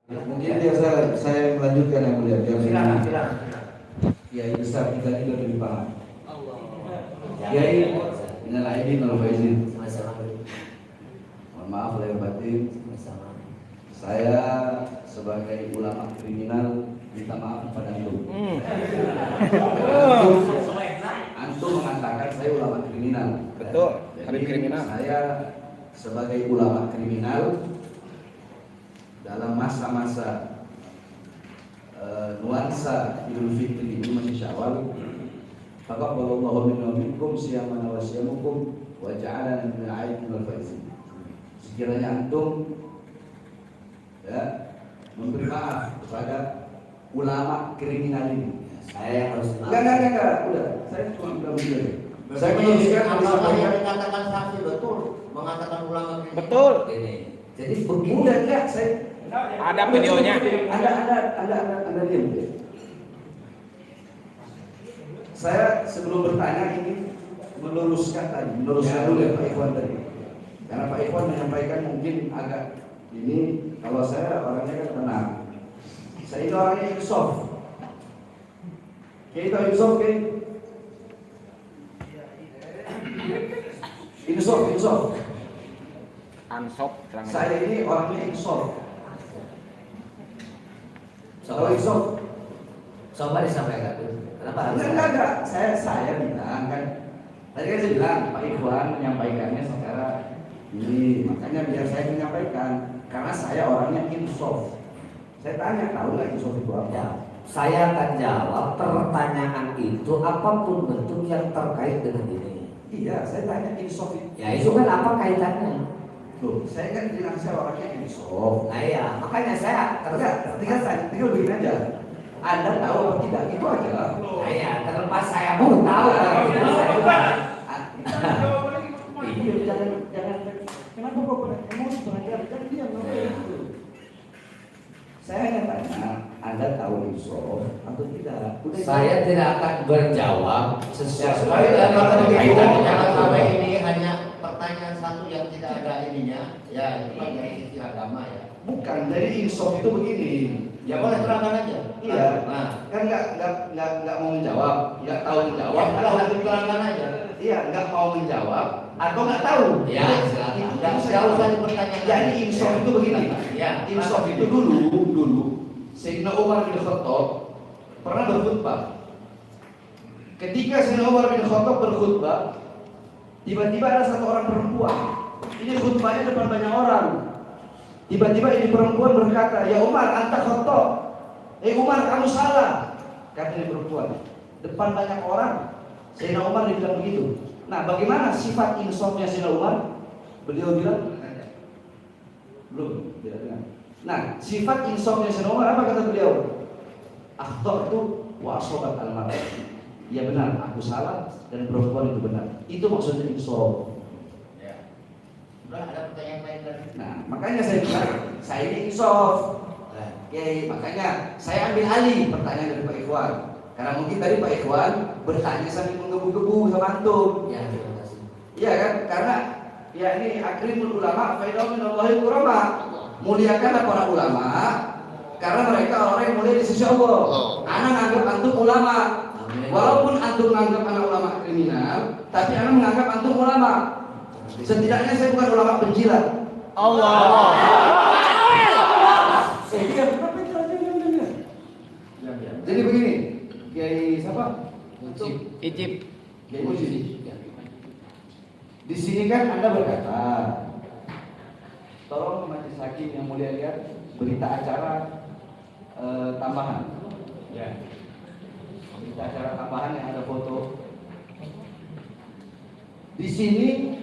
Mungkin saya melanjutkan yang mulia. Silakan. Kiai besar kita tidak lebih paham. Kiai, minal aidin wal faizin. Mohon maaf lahir batin. Saya sebagai ulama kriminal minta maaf kepada antum. Antum mengatakan saya ulama kriminal. Betul. Jadi Kriminal. saya sebagai ulama kriminal dalam masa-masa nuansa Idul Fitri ini masih Syawal. Taqabbalallahu minna wa minkum siyamana wa siyamukum wa ja'alana minal aidin wal faizin. Sekiranya antum memberi maaf kepada ulama kriminal ini. Saya yang harus maaf. Enggak. Udah, saya cuma bilang begini. Saya meneruskan apa yang dikatakan saksi betul, mengatakan ulama kriminal. Betul. Ini. Jadi begini. Udah enggak, saya Ada videonya. Anda diam. Saya sebelum bertanya ini meluruskan dulu ya Pak Ikhwan tadi. Karena Pak Ikhwan menyampaikan mungkin agak ini, kalau saya orangnya kan tenang. Saya itu orangnya insaf. Kayak itu insaf kayak insaf. Ansop. Saya ini orangnya insaf. Kalau insaf, Coba disampaikan dulu. Kenapa? enggak. Saya bilang kan. Tadi kan saya bilang Pak Ikhwan menyampaikannya secara ini, makanya biar saya menyampaikan. Karena saya orangnya insaf. Saya tanya, tahu nggak insaf itu apa? Ya, saya akan jawab pertanyaan itu apapun bentuk yang terkait dengan ini. Iya, saya tanya insaf itu. Ya itu kan apa kaitannya? Loh, saya kan bilang saya orangnya insaf. Nah ya, makanya saya Tinggal begini aja. Anda tahu apa tidak? Itu aja. Nah ya, terlepas saya mau tahu. Iya, jangan. Kenapa kok emosi pengajar? Jangan diam. Saya hanya tanya, Anda tahu insaf atau tidak? Saya tidak akan berjawab sesuatu Jangan kaitannya. sampai ini hanya pertanyaan satu yang tidak ada ininya. Ya, itu kan dari sisi agama ya. Bukan, dari insaf itu begini. Ya boleh terangkan aja. Iya. Nah, Kan nggak mau menjawab, nggak tahu menjawab. ya kalau nanti terangkan aja. Iya, nggak mau menjawab atau nggak tahu. Ya, silakan. Tidak usah dipertanyakan. Jadi insaf itu begini. Ya, Insaf itu dulu Sayyidina Umar bin Khattab pernah berkhutbah. Ketika Sayyidina Umar bin Khattab berkhutbah, tiba-tiba ada satu orang perempuan. Ini khutbahnya depan banyak orang. Tiba-tiba ini perempuan berkata, "Ya Umar, anta khattab." Umar, kamu salah. Kata ini perempuan. Depan banyak orang, Sayyidina Umar dibilang begitu. Nah, bagaimana sifat insafnya Sayyidina Umar? Beliau bilang, belum, tidak dengar. Nah, sifat insafnya Sayyidina Umar apa kata beliau? Akhta'tu wa asobat al-mar'ah. Ya benar, aku salah dan perempuan itu benar. Itu maksudnya insaf. Ya. Sudah ada pertanyaan lain lagi. Nah, makanya saya bilang, saya ini insaf. Oke, makanya saya ambil alih pertanyaan dari Pak Ikhwan. Karena mungkin tadi Pak Ikhwan bertanya sambil menggebu-gebu sama antum. Ya, terima kasih. Iya kan? Karena ya ini akrimul ulama fa'idah minallahi kurama. Muliakanlah para ulama karena mereka orang yang mulia di sisi Allah. Anak anggap antum ulama. Walaupun antum menganggap anak ulama kriminal, tapi anak menganggap antum ulama. Setidaknya saya bukan ulama penjilat. Allah. Jadi begini, Kiai siapa? Ijib. Kiai Mujib. Di sini kan Anda berkata, tolong majelis hakim yang mulia lihat berita acara tambahan. Ya. Berita acara tambahan yang ada foto. Di sini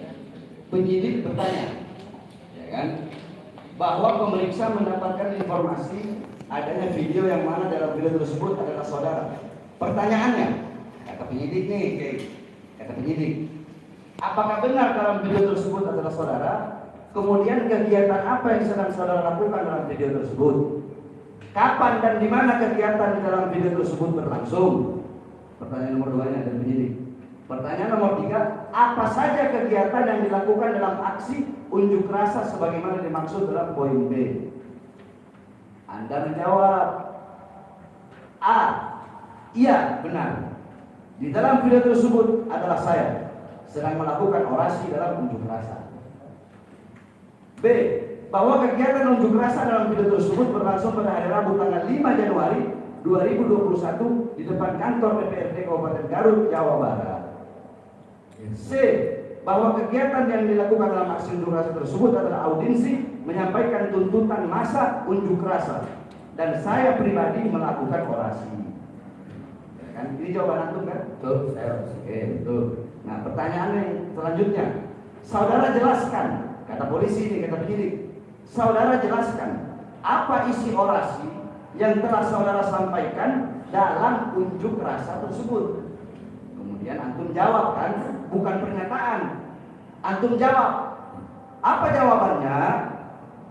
penyidik bertanya, ya kan, bahwa pemeriksa mendapatkan informasi adanya video yang mana dalam video tersebut adalah saudara. Pertanyaannya, kata penyidik nih, kata penyidik, apakah benar dalam video tersebut adalah saudara? Kemudian kegiatan apa yang sedang saudara lakukan dalam video tersebut? Kapan dan di mana kegiatan di dalam video tersebut berlangsung? Pertanyaan nomor 2 dari penyidik. Pertanyaan nomor 3, apa saja kegiatan yang dilakukan dalam aksi unjuk rasa sebagaimana dimaksud dalam poin B? Anda menjawab A. Iya, benar. Di dalam video tersebut adalah saya sedang melakukan orasi dalam unjuk rasa. B. Bahwa kegiatan unjuk rasa dalam video tersebut berlangsung pada hari Rabu tanggal 5 Januari 2021 di depan kantor DPRD Kabupaten Garut, Jawa Barat. C. Bahwa kegiatan yang dilakukan dalam aksi unjuk rasa tersebut adalah audiensi menyampaikan tuntutan massa unjuk rasa dan saya pribadi melakukan orasi. Ya kan? Ini jawaban antum kan? Betul, saya oke, betul. Nah, pertanyaan yang selanjutnya, saudara jelaskan, kata polisi ini, kata penyidik, saudara jelaskan apa isi orasi yang telah saudara sampaikan dalam unjuk rasa tersebut. Kemudian antum jawab kan, bukan pernyataan. Antum jawab. Apa jawabannya?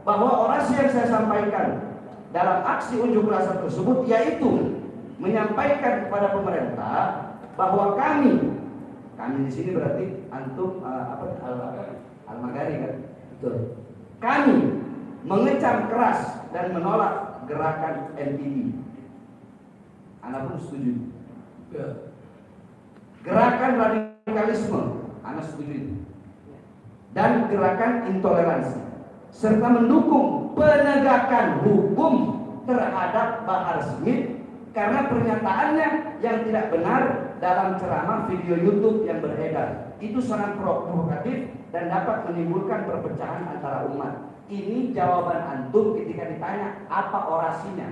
Bahwa orasi yang saya sampaikan dalam aksi unjuk rasa tersebut yaitu menyampaikan kepada pemerintah bahwa kami di sini berarti antum Al-Magari kan? Betul. Kami mengecam keras dan menolak gerakan MTI. Anda pun setuju? Ya. Gerakan radikalisme, Anda setuju itu? Dan gerakan intoleransi, serta mendukung penegakan hukum terhadap Bahar Smith karena pernyataannya yang tidak benar dalam ceramah video YouTube yang beredar. Itu sangat provokatif dan dapat menimbulkan perpecahan antara umat. Ini jawaban antum ketika ditanya apa orasinya.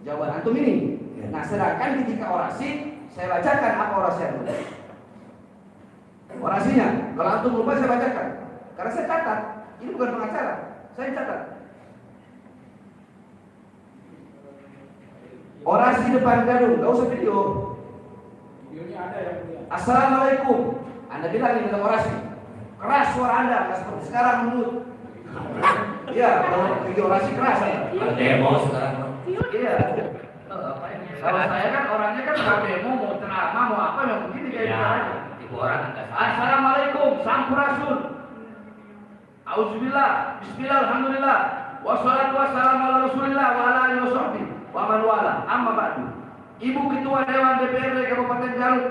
Jawaban antum ini. Nah, sedangkan ketika orasi, saya bacakan apa orasi antum. Orasinya, kalau antum lupa saya bacakan. Karena saya catat. Ini bukan pengacara, saya catat. Orasi depan Gadung, nggak usah video. Videonya ada ya. Assalamualaikum. Anda bilang ini dalam orasi. Keras suara Anda, nggak seperti sekarang menurut. Iya, kalau video orasi keras ya. Ada demo sekarang. Iya. Kalau saya kan orangnya kan mau demo, mau ceramah, mau apa yang begini kayak gitu. Tipu orang enggak. Assalamualaikum, sampurasun. Auzubillah, bismillah, alhamdulillah. Wassalatu wassalamu ala Rasulillah wa ala alihi washabbihi wa man wala. Amma ba'du. Ibu Ketua Dewan DPRD Kabupaten Garut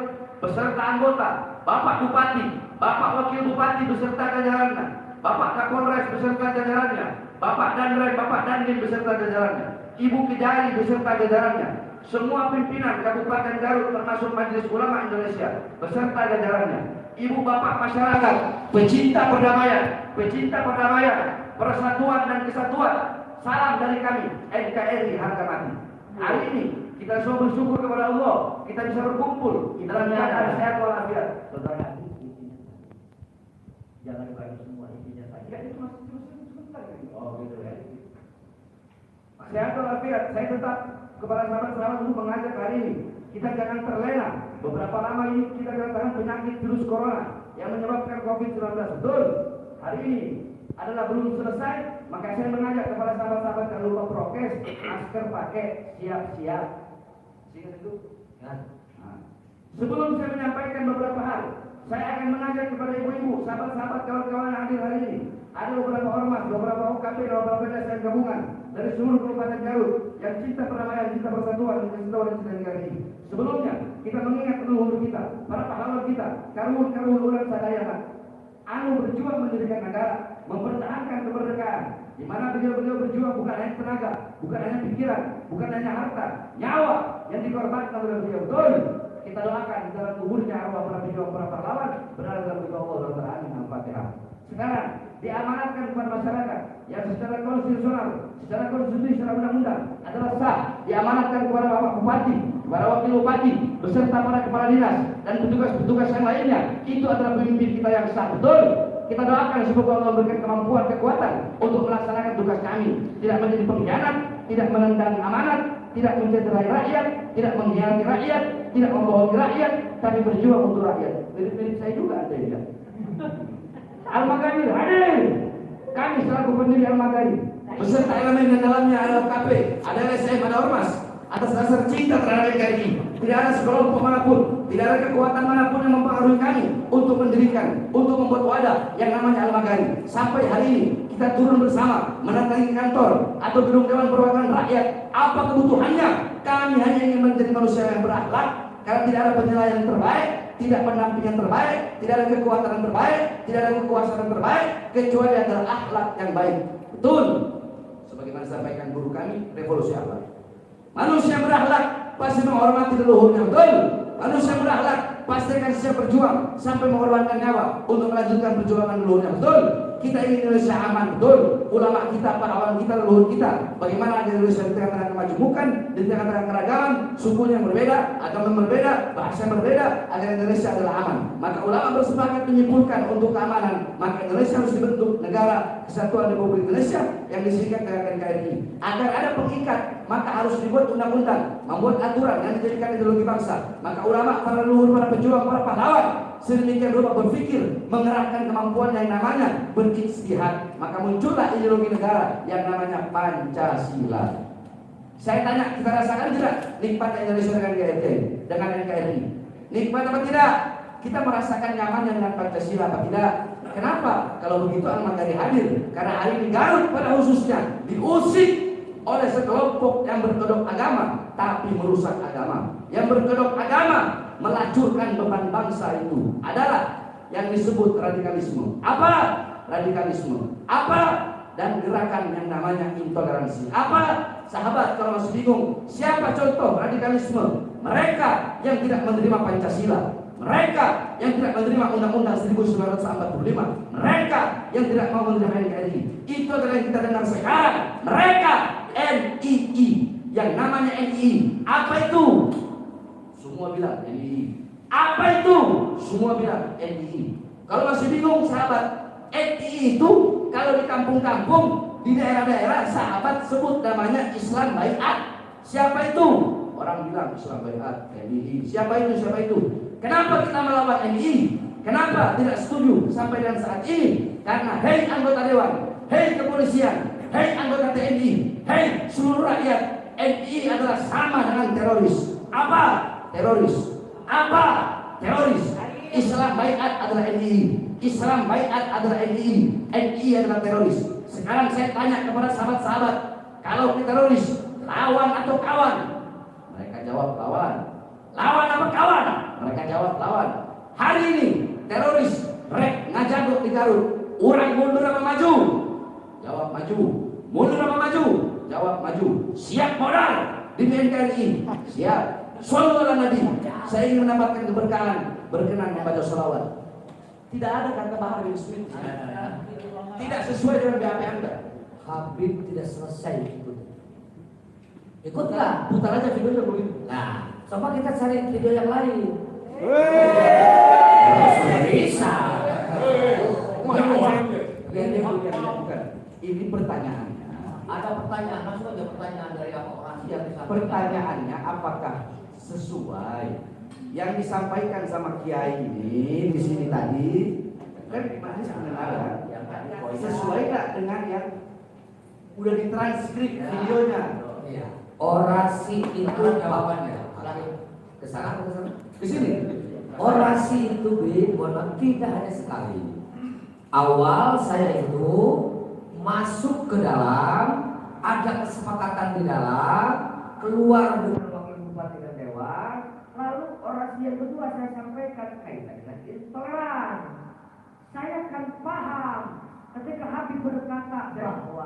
beserta anggota, Bapak Bupati, Bapak Wakil Bupati beserta jajarannya, Bapak Kapolres beserta jajarannya, Bapak Danrem, Bapak Dandim beserta jajarannya, Ibu Kejari beserta jajarannya, semua pimpinan Kabupaten Garut termasuk Majelis Ulama Indonesia beserta jajarannya, ibu bapak masyarakat, pecinta perdamaian, persatuan dan kesatuan, salam dari kami NKRI harga mati. Hari ini kita semua bersyukur kepada Allah, kita bisa berkumpul dalam keadaan sehat walafiat. Saudara, jangan bagi semua intinya saja. Itu masih sebentar. Oh gitu ya. Sehat walafiat, saya tetap kepada sahabat-sahabat untuk mengajak hari ini kita jangan terlena. Beberapa lama ini kita kedatangan penyakit virus corona yang menyebabkan COVID-19. Betul. Hari ini adalah belum selesai, maka saya mengajak kepada sahabat-sahabat jangan lupa prokes, masker pakai, siap-siap. Ingat itu? Nah. Sebelum saya menyampaikan beberapa hal, saya akan mengajak kepada ibu-ibu, sahabat-sahabat, kawan-kawan yang hadir hari ini. Ada beberapa ormas, beberapa UKP, beberapa dasar gabungan dari seluruh Kabupaten Garut yang cinta perdamaian, cinta persatuan dan kesatuan di negara ini. Sebelumnya kita mengingat leluhur kita, para pahlawan kita, karun ulang sadayana, berjuang mendirikan negara, mempertahankan kemerdekaan, di mana beliau berjuang bukan hanya tenaga, bukan hanya pikiran, bukan hanya harta, nyawa yang dikorbankan oleh beliau. Betul. Kita doakan di dalam kuburnya arwah para pejuang, para pahlawan berada dalam ridho Allah Subhanahu wa taala. Sekarang diamanatkan kepada masyarakat yang secara konstitusional, secara konstitusi, secara undang-undang adalah sah, diamanatkan kepada Bapak Bupati, kepada Wakil Bupati, beserta para kepala dinas dan petugas-petugas yang lainnya. Itu adalah pemimpin kita yang sah. Betul. Kita doakan semoga Allah memberikan kemampuan, kekuatan untuk melaksanakan tugas kami, tidak menjadi pengkhianat, tidak menendang amanat, tidak mencederai rakyat, tidak mengkhianati rakyat, tidak membohongi rakyat, tapi berjuang untuk rakyat. Mirip-mirip saya juga ada ya. Al-Magari hadir. Kami selaku pendiri Al-Magari beserta elemen yang dalamnya ada KP, ada LSM, ada Ormas, atas dasar cinta terhadap NKRI. Tidak ada sekelompok manapun, tidak ada kekuatan manapun yang mempengaruhi kami untuk mendirikan, untuk membuat wadah yang namanya Al-Magari. Sampai hari ini kita turun bersama mendatangi kantor atau gedung Dewan Perwakilan Rakyat. Apa kebutuhannya? Kami hanya ingin menjadi manusia yang berakhlak, karena tidak ada penilaian terbaik, tidak pendampingan terbaik, tidak ada kekuatan yang terbaik, tidak ada kekuasaan yang terbaik, kecuali adalah akhlak yang baik. Betul. Sebagaimana disampaikan guru kami, revolusi akhlak. Manusia berakhlak pasti menghormati leluhurnya. Betul. Manusia berakhlak pasti akan siap berjuang sampai mengorbankan nyawa untuk melanjutkan perjuangan leluhurnya. Betul. Kita ingin Indonesia aman. Betul. Ulama kita, pahlawan kita, leluhur kita. Bagaimana agar Indonesia di tengah-tengah kemajemukan, di tengah-tengah keragaman, suku yang berbeda, agama yang berbeda, bahasa yang berbeda, agar Indonesia adalah aman. Maka ulama bersepakat menyimpulkan untuk keamanan, maka Indonesia harus dibentuk negara Kesatuan Republik Indonesia yang disingkat dengan NKRI. Agar ada pengikat, maka harus dibuat undang-undang, membuat aturan yang dijadikan ideologi bangsa. Maka ulama, para leluhur, para pejuang, para pahlawan sedemikian rupa berpikir, mengerahkan kemampuan yang namanya berijtihad, maka muncullah ideologi negara yang namanya Pancasila. Saya tanya, kita rasakan tidak nikmat Indonesia dengan NKRI? Nikmat apa tidak? Kita merasakan nyaman dengan Pancasila apa tidak? Kenapa? Kalau begitu Al-Magari hadir. Karena hari ini Garut pada khususnya diusik oleh sekelompok yang berkedok agama tapi merusak agama. Yang berkedok agama melacurkan beban bangsa itu adalah yang disebut radikalisme. Apa? Radikalisme. Apa? Dan gerakan yang namanya intoleransi. Apa? Sahabat, kalau masih bingung, siapa contoh radikalisme? Mereka yang tidak menerima Pancasila. Mereka yang tidak menerima Undang-Undang 1945. Mereka yang tidak mau menerima NKRI. Itu adalah yang kita dengar sekarang. Mereka NII. Yang namanya NII. Apa itu? Semua bilang NII. Apa itu? Semua bilang NII. Kalau masih bingung sahabat, NII itu kalau di kampung-kampung, di daerah-daerah, sahabat sebut namanya Islam Baiat. Siapa itu? Orang bilang Islam Baiat, NII. Siapa itu? Siapa itu? Kenapa kita melawan NII? Kenapa tidak setuju sampai dengan saat ini? Karena hei anggota dewan, hei kepolisian, hei anggota TNI, hei seluruh rakyat, NII adalah sama dengan teroris. Apa? Teroris. Apa? Teroris. Islam Baiat adalah NII. Islam Baiat adalah NII. NII adalah teroris. Sekarang saya tanya kepada sahabat-sahabat, kalau teroris, lawan atau kawan? Mereka jawab lawan. Lawan apa kawan? Mereka jawab lawan. Hari ini teroris rek ngajak di Garut. Orang mundur apa maju? Jawab maju. Mundur apa maju? Jawab maju. Siap modal di NKRI? Siap. Sallallahu alaihi Nabi. Saya ingin mendapatkan keberkahan, berkenan membaca sholawat. Tidak ada kata Bahar bin Smith. Tidak sesuai dengan BAP Anda. Habib tidak selesai ikut. Ikutlah. Putar aja videonya begitu. Nah, coba kita cari video yang lain. Bisa. Ini pertanyaannya. Ada pertanyaan, langsung aja pertanyaan dari apa orang yang disampaikan. Pertanyaannya apakah sesuai yang disampaikan sama Kiai ini di sini tadi? Kan masih sebenarnya sesuai nggak dengan yang udah ditranskrip videonya? Orasi itu jawabannya. ke sana atau ke sana? Ke sini. Orasi itu tidak hanya sekali. Awal saya itu masuk ke dalam, ada kesepakatan di dalam, keluar dengan wakil bupati dan dewan, lalu orasi yang kedua saya sampaikan kaitan dengan intoleran. Saya akan paham ketika Habib berkata bahwa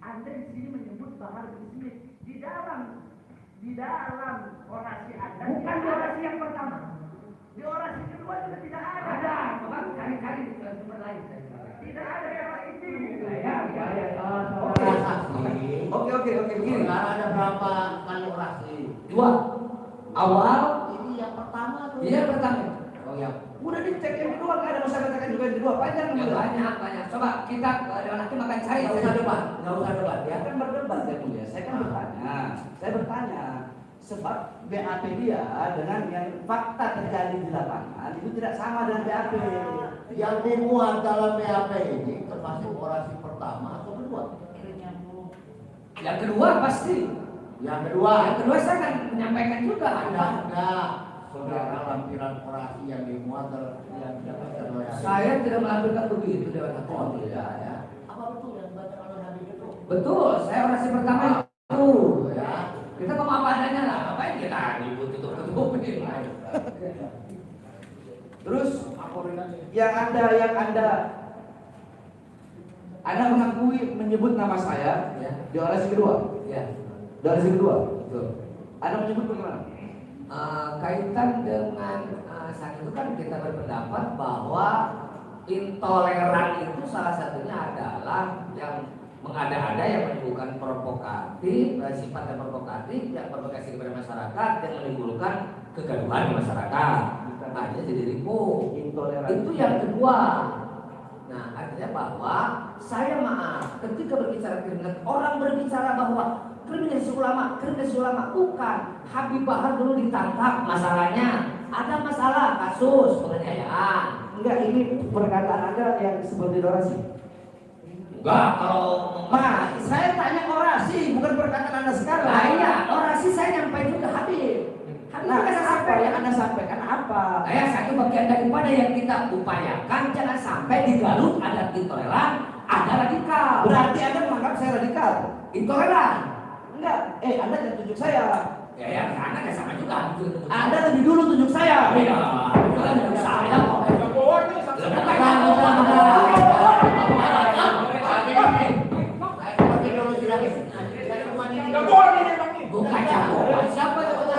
Anda di sini menyebut Bahar bin Smith di dalam orasi Anda, bukan di orasi yang pertama. Di orasi kedua juga tidak ada. Cari-cari di sumber lain. Tidak ada yang itu. Oke begini. Sekarang ada berapa kali orasi? 2. Awal. Ini yang pertama tuh. Iya pertama. Oh ya. Udah dicek yang kedua, nggak ada masalah katakan juga yang kedua panjang. Banyak. Coba kita nanti makan cari. Nggak usah debat. Ya kan berdebat saya punya. Saya kan bertanya. Sebab BAP dia dengan yang fakta terjadi di lapangan itu tidak sama dengan BAP. Yang dimuat dalam BAP ini termasuk orasi pertama atau kedua? Yang kedua pasti. Yang Yang kedua saya akan menyampaikan juga ada saudara lampiran orasi yang dimuat yang dapat terloyal. Saya tidak melakukan begitu Dewan Hati. Oh tidak ya. Apa betul yang dibaca oleh Habib itu? Betul, saya orasi pertama itu. Ya. Kita ngomong apa adanya lah, ngapain kita ribut tutup-tutupin. Terus yang Anda mengakui menyebut nama saya Ya. di orasi kedua. Ya, Di orasi kedua. betul. Anda menyebut bagaimana? Kaitan dengan saat itu kan kita berpendapat bahwa intoleran itu salah satunya adalah yang mengada-ada yang menimbulkan provokatif, sifat yang provokatif, yang provokasi kepada masyarakat, yang menimbulkan kegaduhan di masyarakat. Akhirnya jadi ribut. Intoleransi. Itu yang kedua. Nah, artinya bahwa saya maaf ketika berbicara kriminal, orang berbicara bahwa kriminalisasi ulama bukan. Habib Bahar dulu ditangkap, masalahnya ada masalah kasus penganiayaan. Enggak, ini perkataan Anda yang seperti orasi. Enggak, kalau Saya tanya orasi, bukan perkataan Anda sekarang. nah, iya, orasi saya nyampe juga Habib. Nah, apa yang Anda sampaikan apa? Saya satu bagian daripada yang kita upayakan jangan sampai di Garut ada intoleran, ada radikal. Berarti Anda menganggap saya radikal? Intoleran. Enggak, Anda jangan tunjuk saya. Ya, karena nggak sama juga. Anda lebih dulu tunjuk saya. Iya, itu kan dari saya kok. Bukan jagoan. Siapa yang itu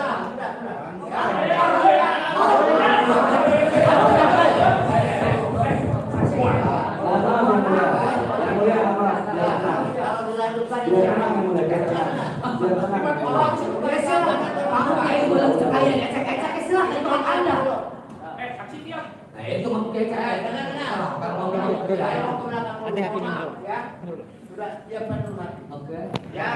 Hati-hati nih, bro. Ya. Sudah siapkan dulu. Oke. Ya.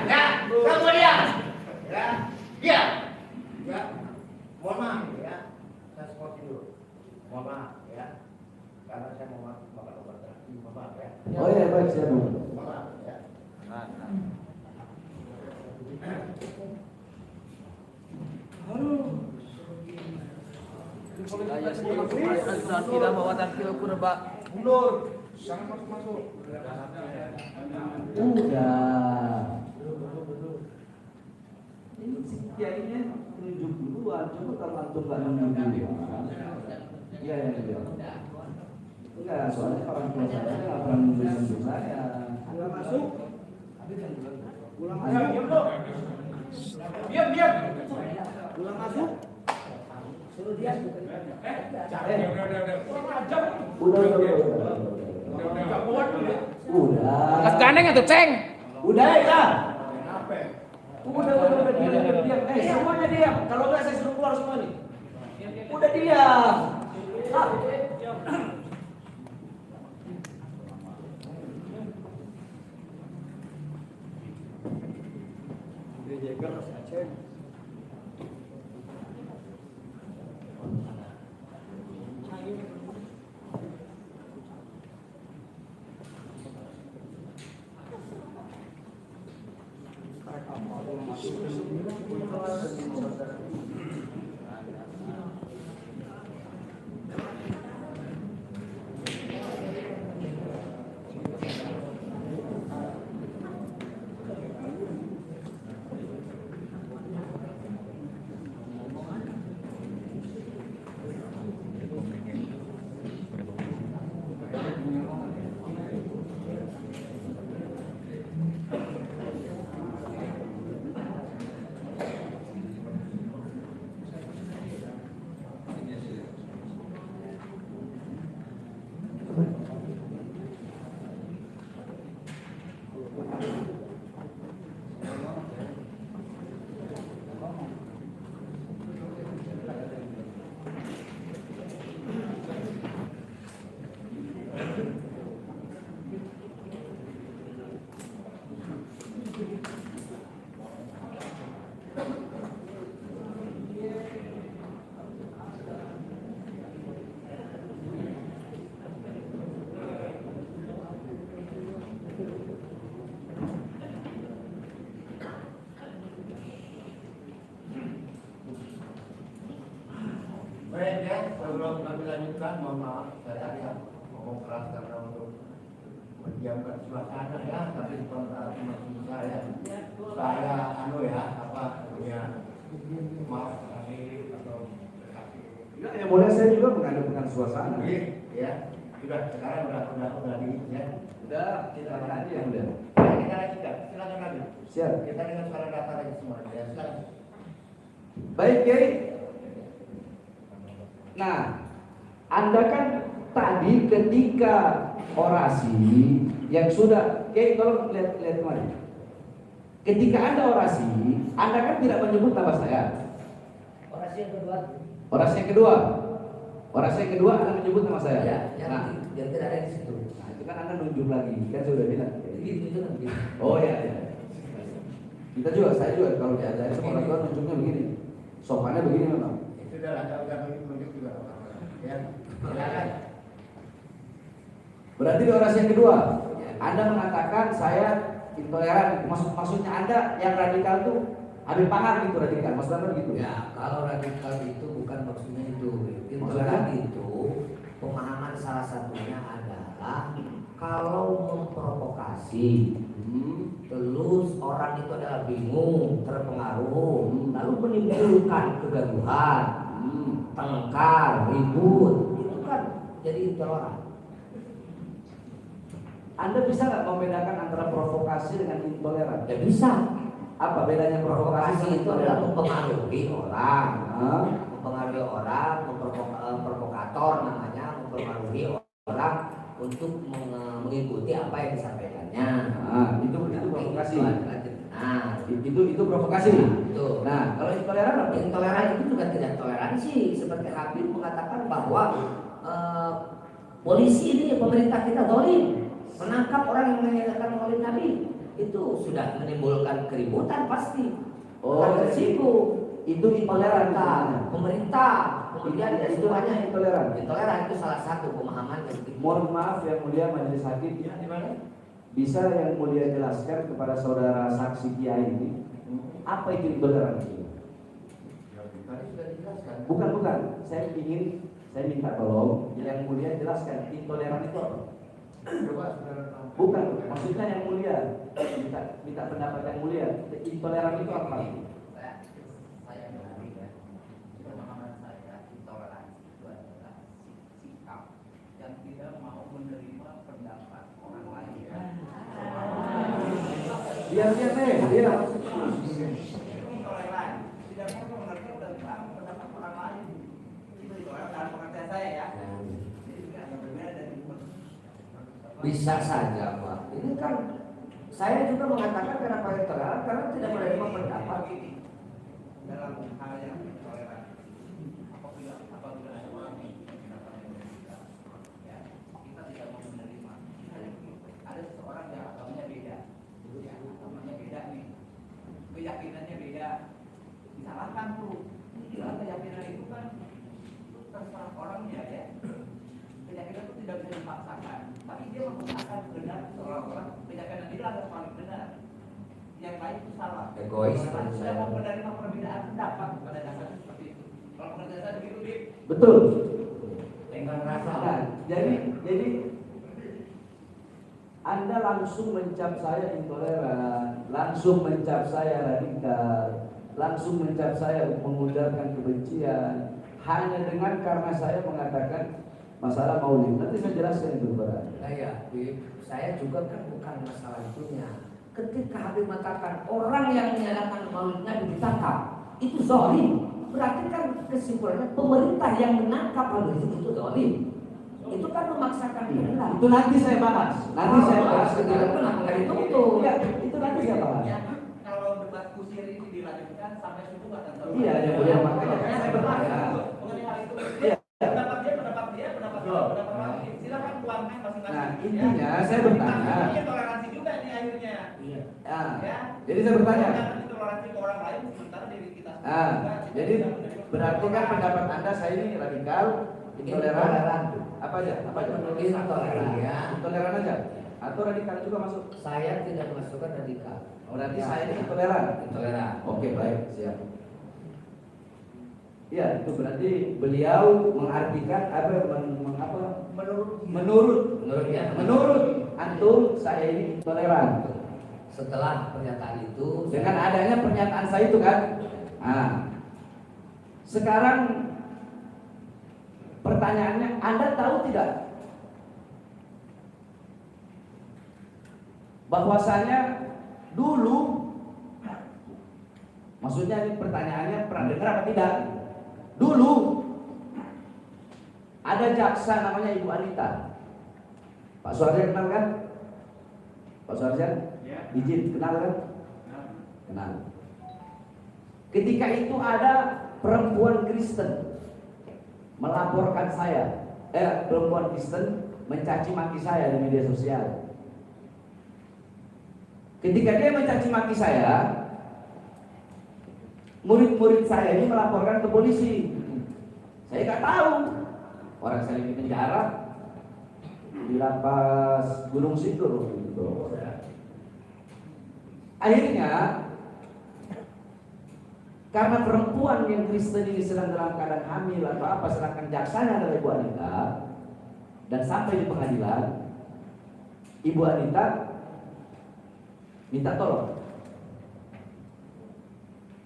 Ya. Kemudian. Ya. Ya. Ya. Mohon maaf ya. Saya skor dulu. Mohon maaf ya. Karena saya mau makan obat terapi. Mohon maaf ya. Oh iya, baik, siap. Mohon maaf ya. Tidak bawa tampil kurba. Udah. Ini kiainya tunjuk duluan. Coba kalau antum nggak nunjuk duluan. Iya yang dia. Enggak, soalnya orang tua saya nggak pernah nunjuk saya. Ulang masuk. Ulang masuk. Diam. Ulang masuk. Suruh dia. Udah. Mas gandeng itu, Ceng. Udah ya. Udah diam. Semuanya diam. Kalau enggak saya suruh keluar semua nih. Udah diam. sebelum kami lanjutkan, mohon maaf saya tadi ngomong keras karena untuk mendiamkan suasana ya, tapi maksud saya punya maaf kami atau Enggak, yang mulia saya juga mengadopkan suasana. ya sudah sekarang udah di ya. Udah, kita akan aja yang mulia. Kita lanjutkan, silakan lagi. Siap. Kita dengan suara datar aja semua ya, silakan. Baik, Kiai. Nah, Anda kan tadi ketika orasi yang sudah, Kiai tolong lihat kemarin. Ketika Anda orasi, Anda kan tidak menyebut nama saya. Orasi yang kedua. Orasi yang kedua Anda menyebut nama saya. Ya, Nah, yang tidak ada di situ. nah, itu kan Anda nunjuk lagi, kan sudah bilang. Itu nanti. Oh ya, ya. Kita juga, saya juga kalau diajarin sama orang tua nunjuknya begini. Sopannya begini memang. Itu udah menunjuk juga apa-apa. Ya, silakan. Berarti di orasi yang kedua, Anda mengatakan saya intoleran. Maksudnya Anda yang radikal tuh Habib Pahar gitu radikal, maksud Anda begitu? Ya, kalau radikal itu bukan maksudnya itu. Intoleran itu pemahaman salah satunya adalah kalau memprovokasi, terus orang itu adalah bingung, terpengaruh, lalu menimbulkan kegaduhan, tengkar, ribut, itu kan jadi intoleran. Anda bisa nggak membedakan antara provokasi dengan intoleran? Ya bisa. Apa bedanya provokasi Provokasi itu adalah mempengaruhi orang, Hah? mempengaruhi orang, provokator namanya, mempengaruhi orang untuk mengikuti apa yang disampaikannya. Nah, itu provokasi. Nah, Itu provokasi. itu. Nah, kalau intoleran apa? Intoleran itu juga tidak toleransi. Seperti Habib mengatakan bahwa polisi ini pemerintah kita zalim, menangkap orang yang menyanyikan maulid Nabi. Itu sudah menimbulkan keributan pasti. Oh, tersinggung. itu intoleran. Pemerintah. Kemudian Itu hanya intoleran. Intoleran itu salah satu pemahaman yang Mohon maaf yang mulia majelis hakim. Ya, di mana? Bisa yang mulia jelaskan kepada saudara saksi kiai ini apa itu intoleran? Ya, tadi sudah dijelaskan. Bukan. Saya minta tolong yang mulia jelaskan intoleran itu apa? Coba saudara tahu. Bukan, maksudnya yang mulia. Minta pendapat yang mulia. Intoleran itu apa? saya berani ya. Pemahaman saya intoleransi itu adalah sikap yang tidak mau menerima pendapat orang lain. Dia. Intoleran tidak mau menerima pendapat orang lain. Itu intoleran dalam pengertian saya ya. Jadi agak berbeda dari bisa saja Pak. Ini kan saya juga mengatakan kenapa intoleran karena tidak menerima pendapat dalam hal yang intoleran. Apabila ada orang yang pendapat yang berbeda, ya kita tidak mau menerima. Ada seseorang yang agamanya beda, ya agamanya beda nih, keyakinannya beda, disalahkan tuh. Karena keyakinan itu kan terserah orangnya ya. Keyakinan itu tidak bisa dipaksakan, tapi dia memaksakan benar seolah-olah keyakinan dia adalah paling benar, yang lain itu salah. Egois. Tidak mau menerima perbedaan pendapat pada dasarnya seperti itu. Kalau pengertian saya begitu, Dik. Betul. Tinggal rasa. Nah, jadi Anda langsung mencap saya intoleran, langsung mencap saya radikal, langsung mencap saya mengudarkan kebencian hanya dengan karena saya mengatakan masalah maulid. Nanti saya jelaskan itu kepada Anda. Saya juga kan bukan masalah itunya. Ketika Habib mengatakan orang yang menyatakan maulidnya ditangkap, itu zalim. Berarti kan kesimpulannya pemerintah yang menangkap Habib itu zalim. Itu kan memaksakan kehendak. Itu nanti saya bahas. Kenapa nggak ditutup? Ya, itu nanti saya bahas. Ya, kalau debat kusir ini dilanjutkan sampai subuh nggak tentu. Iya, yang mulia makanya saya bertanya. Mengenai hal itu. Iya. Pendapat dia, pendapat lain. Silakan tuangkan masing-masing. Nah, intinya saya bertanya. Ini toleransi juga nih akhirnya. Iya. Nah, Ya. jadi saya bertanya. Jangan intoleransi ke orang lain sementara diri kita sendiri Nah, juga jadi tidak menerima berarti kan pendapat Anda saya ini radikal, intoleran, apa aja? Intoleran ya. Intoleran aja. Atau radikal juga masuk? Saya tidak masukkan radikal. Berarti saya ini intoleran. Intoleran. Oke, baik, siap. Ya, itu berarti beliau mengartikan menurut antum saya ini toleran. Setelah pernyataan itu, Dengan adanya pernyataan saya itu kan. Nah, sekarang pertanyaannya, Anda tahu tidak bahwasanya dulu, maksudnya ini pertanyaannya pernah dengar apa tidak? Dulu ada jaksa namanya Ibu Anita. Pak Suharjan kenal kan? Pak Suharjan? Ya. Izin kenal kan? Kenal. Ketika itu ada perempuan Kristen melaporkan saya, perempuan Kristen mencaci maki saya di media sosial. Ketika dia mencaci maki saya, murid-murid saya ini melaporkan ke polisi. Saya nggak tahu, orang saya di penjara di lapas Gunung Sindur gitu. Akhirnya karena perempuan yang Kristen ini sedang dalam keadaan hamil atau apa, sedangkan jaksanya adalah Ibu Anita, dan sampai di pengadilan, Ibu Anita minta tolong.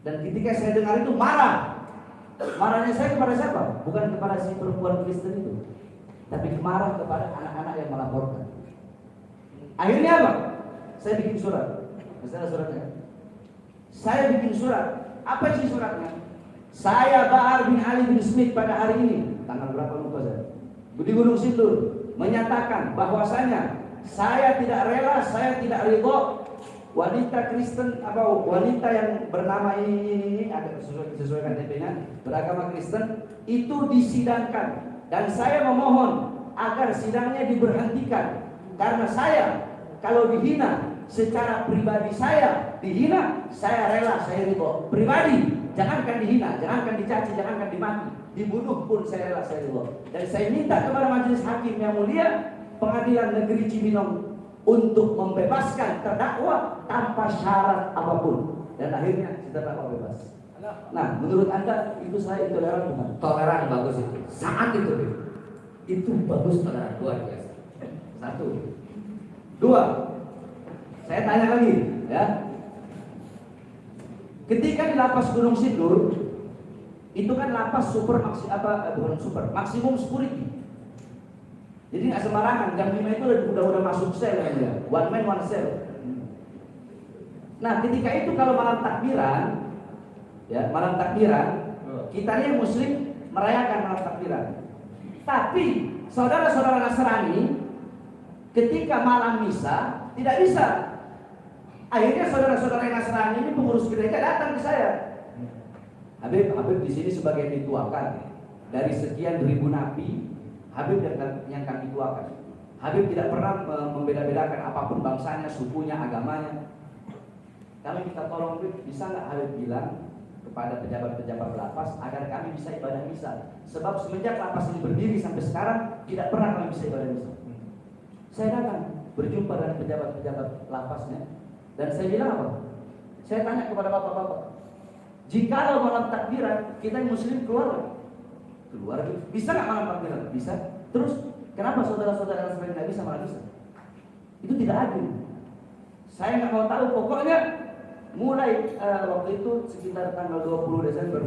Dan ketika saya dengar itu marah. Marahnya saya kepada siapa? Bukan kepada si perempuan Kristen itu, tapi marah kepada anak-anak yang melaporkan. Akhirnya apa? Saya bikin surat. Masih ada suratnya? Saya bikin surat. Apa sih suratnya? Saya Bahar bin Ali bin Smith pada hari ini, tanggal berapa lupa saya, di Gunung Sindur, menyatakan bahwasanya saya tidak rela, saya tidak ridho wanita Kristen atau wanita yang bernama ini agak sesuai KTP-nya, beragama Kristen itu disidangkan, dan saya memohon agar sidangnya diberhentikan karena saya kalau dihina secara pribadi, saya dihina, saya rela, saya ridho pribadi, jangankan dihina, jangankan dicaci, jangankan dimaki, dibunuh pun saya rela, saya ridho. Dan saya minta kepada majelis hakim yang mulia Pengadilan Negeri Cibinong untuk membebaskan terdakwa tanpa syarat apapun, dan akhirnya si terdakwa bebas. Nah, menurut Anda itu saya intoleran bukan? toleran bagus itu. Saat itu bagus, toleran luar biasa. Satu. Dua. Saya tanya lagi, ya. Ketika di lapas Gunung Sindur, itu kan lapas maksimum security. Jadi nggak sembarangan, jam 5 itu udah masuk sel ya, one man one cell. Nah, ketika itu kalau malam takbiran, ya malam takbiran, kita ini Muslim merayakan malam takbiran. Tapi saudara-saudara Nasrani ketika malam misa tidak bisa. Akhirnya saudara-saudara Nasrani ini pengurus gereja datang ke saya. Habib di sini sebagai dituakan dari sekian ribu nabi. Habib yang kami tuakan. Habib tidak pernah membeda-bedakan apapun bangsanya, sukunya, agamanya. Kami minta tolong Habib, bisa nggak Habib bilang kepada pejabat-pejabat lapas agar kami bisa ibadah misa. Sebab semenjak lapas ini berdiri sampai sekarang tidak pernah kami bisa ibadah misa. Saya datang berjumpa dengan pejabat-pejabat lapasnya, dan saya bilang apa? Saya tanya kepada bapak-bapak, jikalau malam takbiran kita yang Muslim keluar, bisa nggak malam takbiran? Bisa. Terus kenapa saudara-saudara Nasrani nggak bisa malam bisa? Itu tidak adil. Saya nggak mau tahu. Pokoknya mulai waktu itu sekitar tanggal 20 Desember.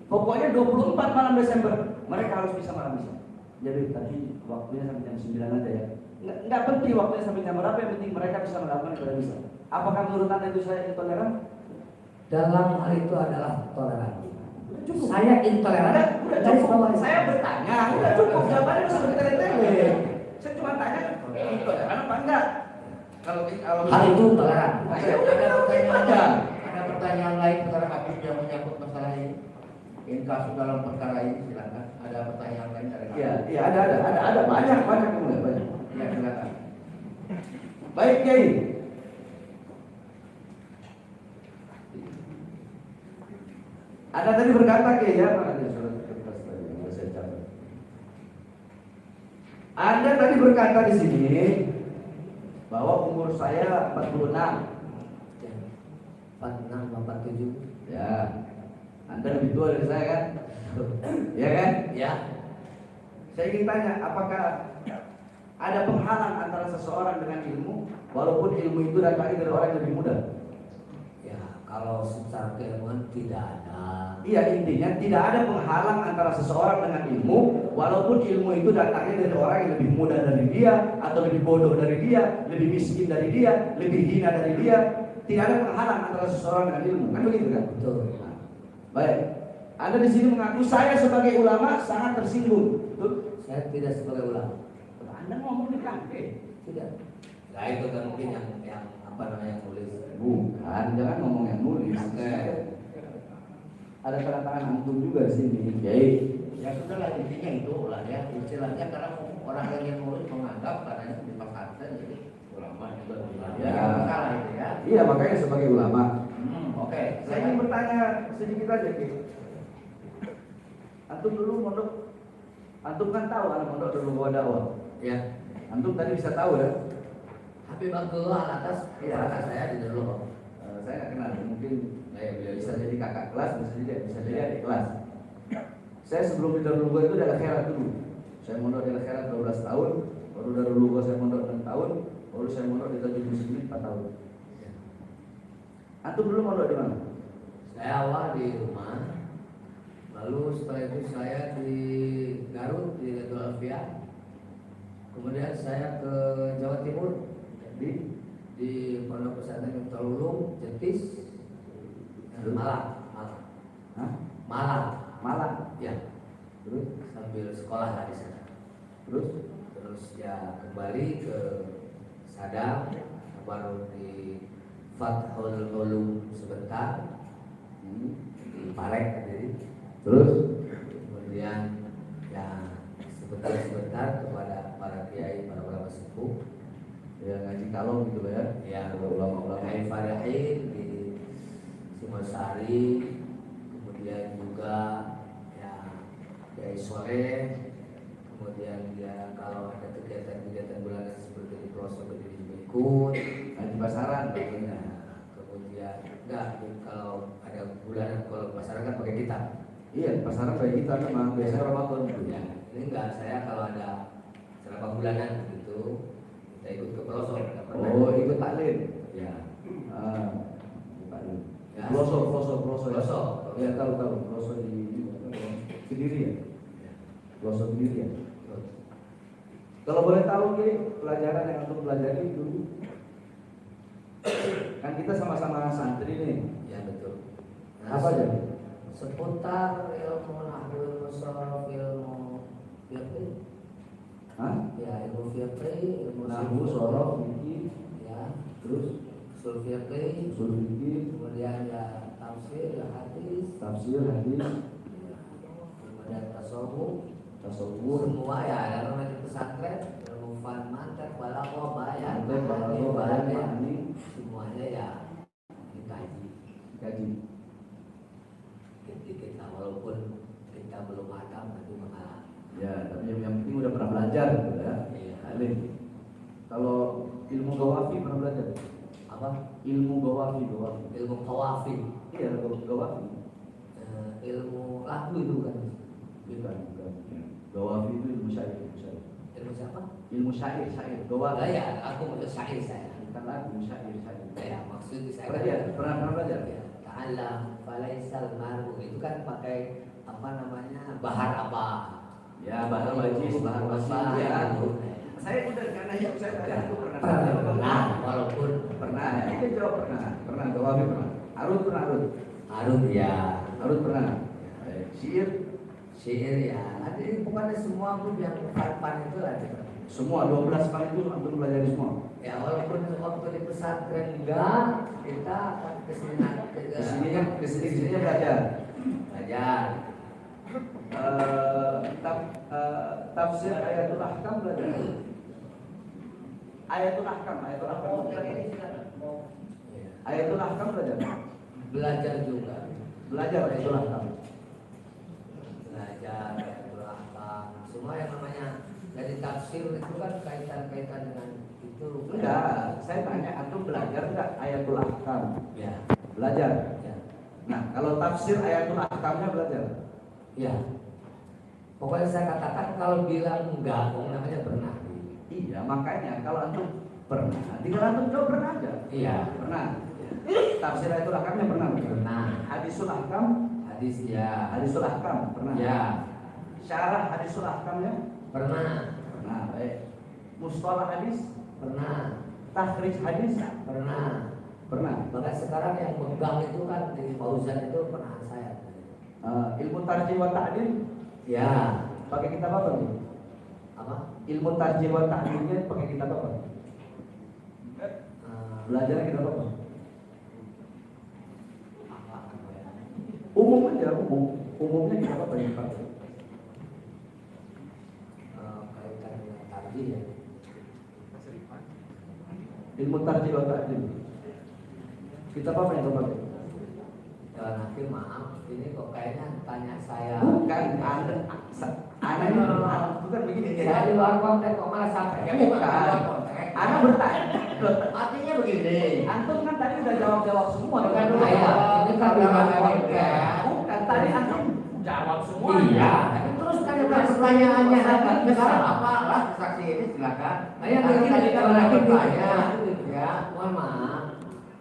Pokoknya 24 malam Desember mereka harus bisa malam bisa. Jadi tadi waktunya sampai jam 9 aja ya. Nggak penting waktunya sampai jam berapa, yang penting mereka bisa melakukan ibadah bisa. Apakah menurut Anda itu saya intoleran? Dalam hal itu adalah toleransi. Cukup. Saya intoleran. Udah cukup. Saya bertanya, udah cukup. Jawabannya bisa bertele-tele. Saya cuma tanya, intoleran apa enggak? Kalau Hal itu toleran. Ada pertanyaan lain saudara Habib yang menyangkut masalah ini? Kasus dalam perkara ini silakan. Ada pertanyaan lain dari Habib? Iya, ada banyak mulai banyak. Ya, silakan. Baik, Kiai. Ada tadi berkata Kiai ya, Anda tadi berkata di sini bahwa umur saya 46. 46, 47. Ya. Anda lebih tua dari saya kan? Ya kan? Ya. Saya ingin tanya, apakah ada penghalang antara seseorang dengan ilmu, walaupun ilmu itu datangnya dari orang yang lebih muda? Ya, kalau secara keilmuan tidak ada. Iya, intinya tidak ada penghalang antara seseorang dengan ilmu, walaupun ilmu itu datangnya dari orang yang lebih muda dari dia, atau lebih bodoh dari dia, lebih miskin dari dia, lebih hina dari dia. Tidak ada penghalang antara seseorang dengan ilmu, kan begitu kan? Betul. Baik, Anda di sini mengaku saya sebagai ulama sangat tersinggung. Betul? Saya tidak sebagai ulama. Anda ngomong di kafe. Tidak. Nah itu kan mungkin yang apa namanya yang nulis. Bukan, jangan ngomong yang nulis. Ada tanda tangan antum juga di sini. Baik. Ya sudah lah, intinya itu lah ya. Istilahnya karena orang yang nulis menganggap karena itu dipaksakan jadi ulama juga. Ya. Salah itu ya. Iya, makanya sebagai ulama. Oke. Saya ingin bertanya sedikit aja, Ki. Antum dulu mondok, antum kan tahu anak mondok dulu bawa dakwah. Ya. Antum tadi bisa tahu ya? Habib Abdullah atas kakak saya di dulu. Saya nggak kenal, mungkin bisa jadi kakak kelas, bisa jadi adik kelas. Saya sebelum di Darul Lugo itu dari akhirat dulu. Saya mondok di akhirat 12 tahun, baru Darul Lugo saya mondok 6 tahun, baru saya mondok di Tajul Muslimin 4 tahun. Antum dulu mondok di mana? Saya awal di rumah, lalu setelah itu saya di Garut di Datul Alfiah, kemudian saya ke Jawa Timur di Pondok Pesantren Tolulung, Jetis, Malang. Hah? Malang. Ya. Terus Sambil sekolah lah di sana. Terus ya kembali ke Sadang, baru di Fathul Ulum sebentar, di Parek jadi. Terus Kemudian ya sebentar kepada para kiai, para ulama sepuh, ya ngaji kalong gitu ya. ya Ulama-ulama. Kiai Farihin di Singosari, kemudian juga ya Kiai Soleh, kemudian ya kalau ada kegiatan-kegiatan bulanan seperti di pelosok itu juga ikut. Ngaji pasaran. Ya, kemudian enggak kalau ada bulanan, kalau pasaran kan pakai kitab. Iya, pasaran kayak kita memang biasanya Ramadan. Ya, ini enggak, saya kalau ada ceramah bulanan gitu kita ikut ke pelosok. Enggak pernah. Oh, ikut taklim. Ya. Taklim. Ya. Pelosok. Pelosok. Ya tahu pelosok di Kediri ya. Pelosok Kediri ya. Kalau boleh tahu Ki, pelajaran yang antum pelajari dulu. Kan kita sama-sama santri nih. Ya betul. Apa aja? Seputar ilmu nahwu, ilmu sharaf, ilmu fiqh. Hah? Ya, ilmu fiqh, ilmu Nahwu, sorof, fikih, ya, terus usul fiqh, usul fikih, kemudian ya tafsir, ya hadis, tafsir, hadis, ya, kemudian tasawuf, tasawuf, semua ya dalam majlis pesantren, ilmu fan, mantek, balaghah, bayan, mantek, balaghah, bayan, ma'ani, semuanya ya dikaji. kaji. Dikit-dikit lah, walaupun kita belum hatam tapi mengalami. Ya, tapi yang penting udah pernah belajar gitu ya. Iya. Alim. Kalau ilmu gawafi pernah belajar? Apa? Ilmu gawafi. Ilmu qawafi. Iya, gawafi. Ilmu lagu itu kan. Bukan. Gawafi itu ilmu syair. Ilmu siapa? Ilmu syair. Gawafi. Ya, aku mau syair saya. Bukan lagu, syair. Ya, maksudnya saya Pernah belajar? Ya, ta'allam falaisal mar'u itu kan pakai apa namanya? Bahar apa? Ya, bahar majis, bahar Bahar ya. itu. Saya udah karena hidup saya aku pernah. Pernah, walaupun Pernah. Kita jawab pernah. Gawafi pernah. Arut pernah. Arut ya. Arut pernah. Syair. Syair ya. Nanti pokoknya semua grup yang fan itu ada. Semua 12 kali itu antum belajar semua. Ya walaupun waktu di pesantren enggak, kita akan kesini belajar. Tafsir ayatul ahkam belajar. Ayatul ahkam belajar. Belajar juga. Belajar ayatul ahkam. Belajar ayatul ahkam. Semua yang namanya dari tafsir itu kan kaitan-kaitan dengan itu. Enggak, saya tanya antum belajar enggak ayatul ahkam? Ya. Belajar. Ya. Nah, kalau tafsir ayatul ahkamnya belajar. Ya. Pokoknya saya katakan kalau bilang enggak, namanya pernah. Iya, makanya kalau antum pernah, tinggal antum coba pernah aja. Iya. Pernah. Tafsir ayatul ahkamnya pernah. Pernah. Hadisul ahkam, Hadis ya. hadisul ahkam pernah. Ya. Syarah hadisul ahkamnya Pernah. pernah. Baik. Mustalah hadis, Pernah. takhrij hadis, Pernah. pernah. Bahkan sekarang yang pegang itu kan di Fauzan itu pernah saya. Ilmu tarjih wa ta'dil Ya. pakai kitab apa nih? Apa? Ilmu tarjih wa ta'dilnya pakai kitab apa? Belajar kitab apa? Umum aja, umumnya kitab apa yang dipakai? Kaitan dengan tarjih ya. Ilmu tarjih wa ta'dil. Kitab apa yang dipakai? Nanti maaf, ini kok kayaknya tanya saya. Bukan, Anda ini bukan begini Saya di luar konteks kok malah sampai. Ya bukan. Anda bertanya. Artinya begini. Antum kan tadi udah jawab semua. Bukan Bukan dulu. Iya, ini kan di luar konteks. Bukan, tadi antum jawab semua. Iya, terus kan Pertanyaannya sekarang apa? Lah saksi ini silakan. Saya Tadi tadi kan kalau lagi bertanya. ya, mohon maaf.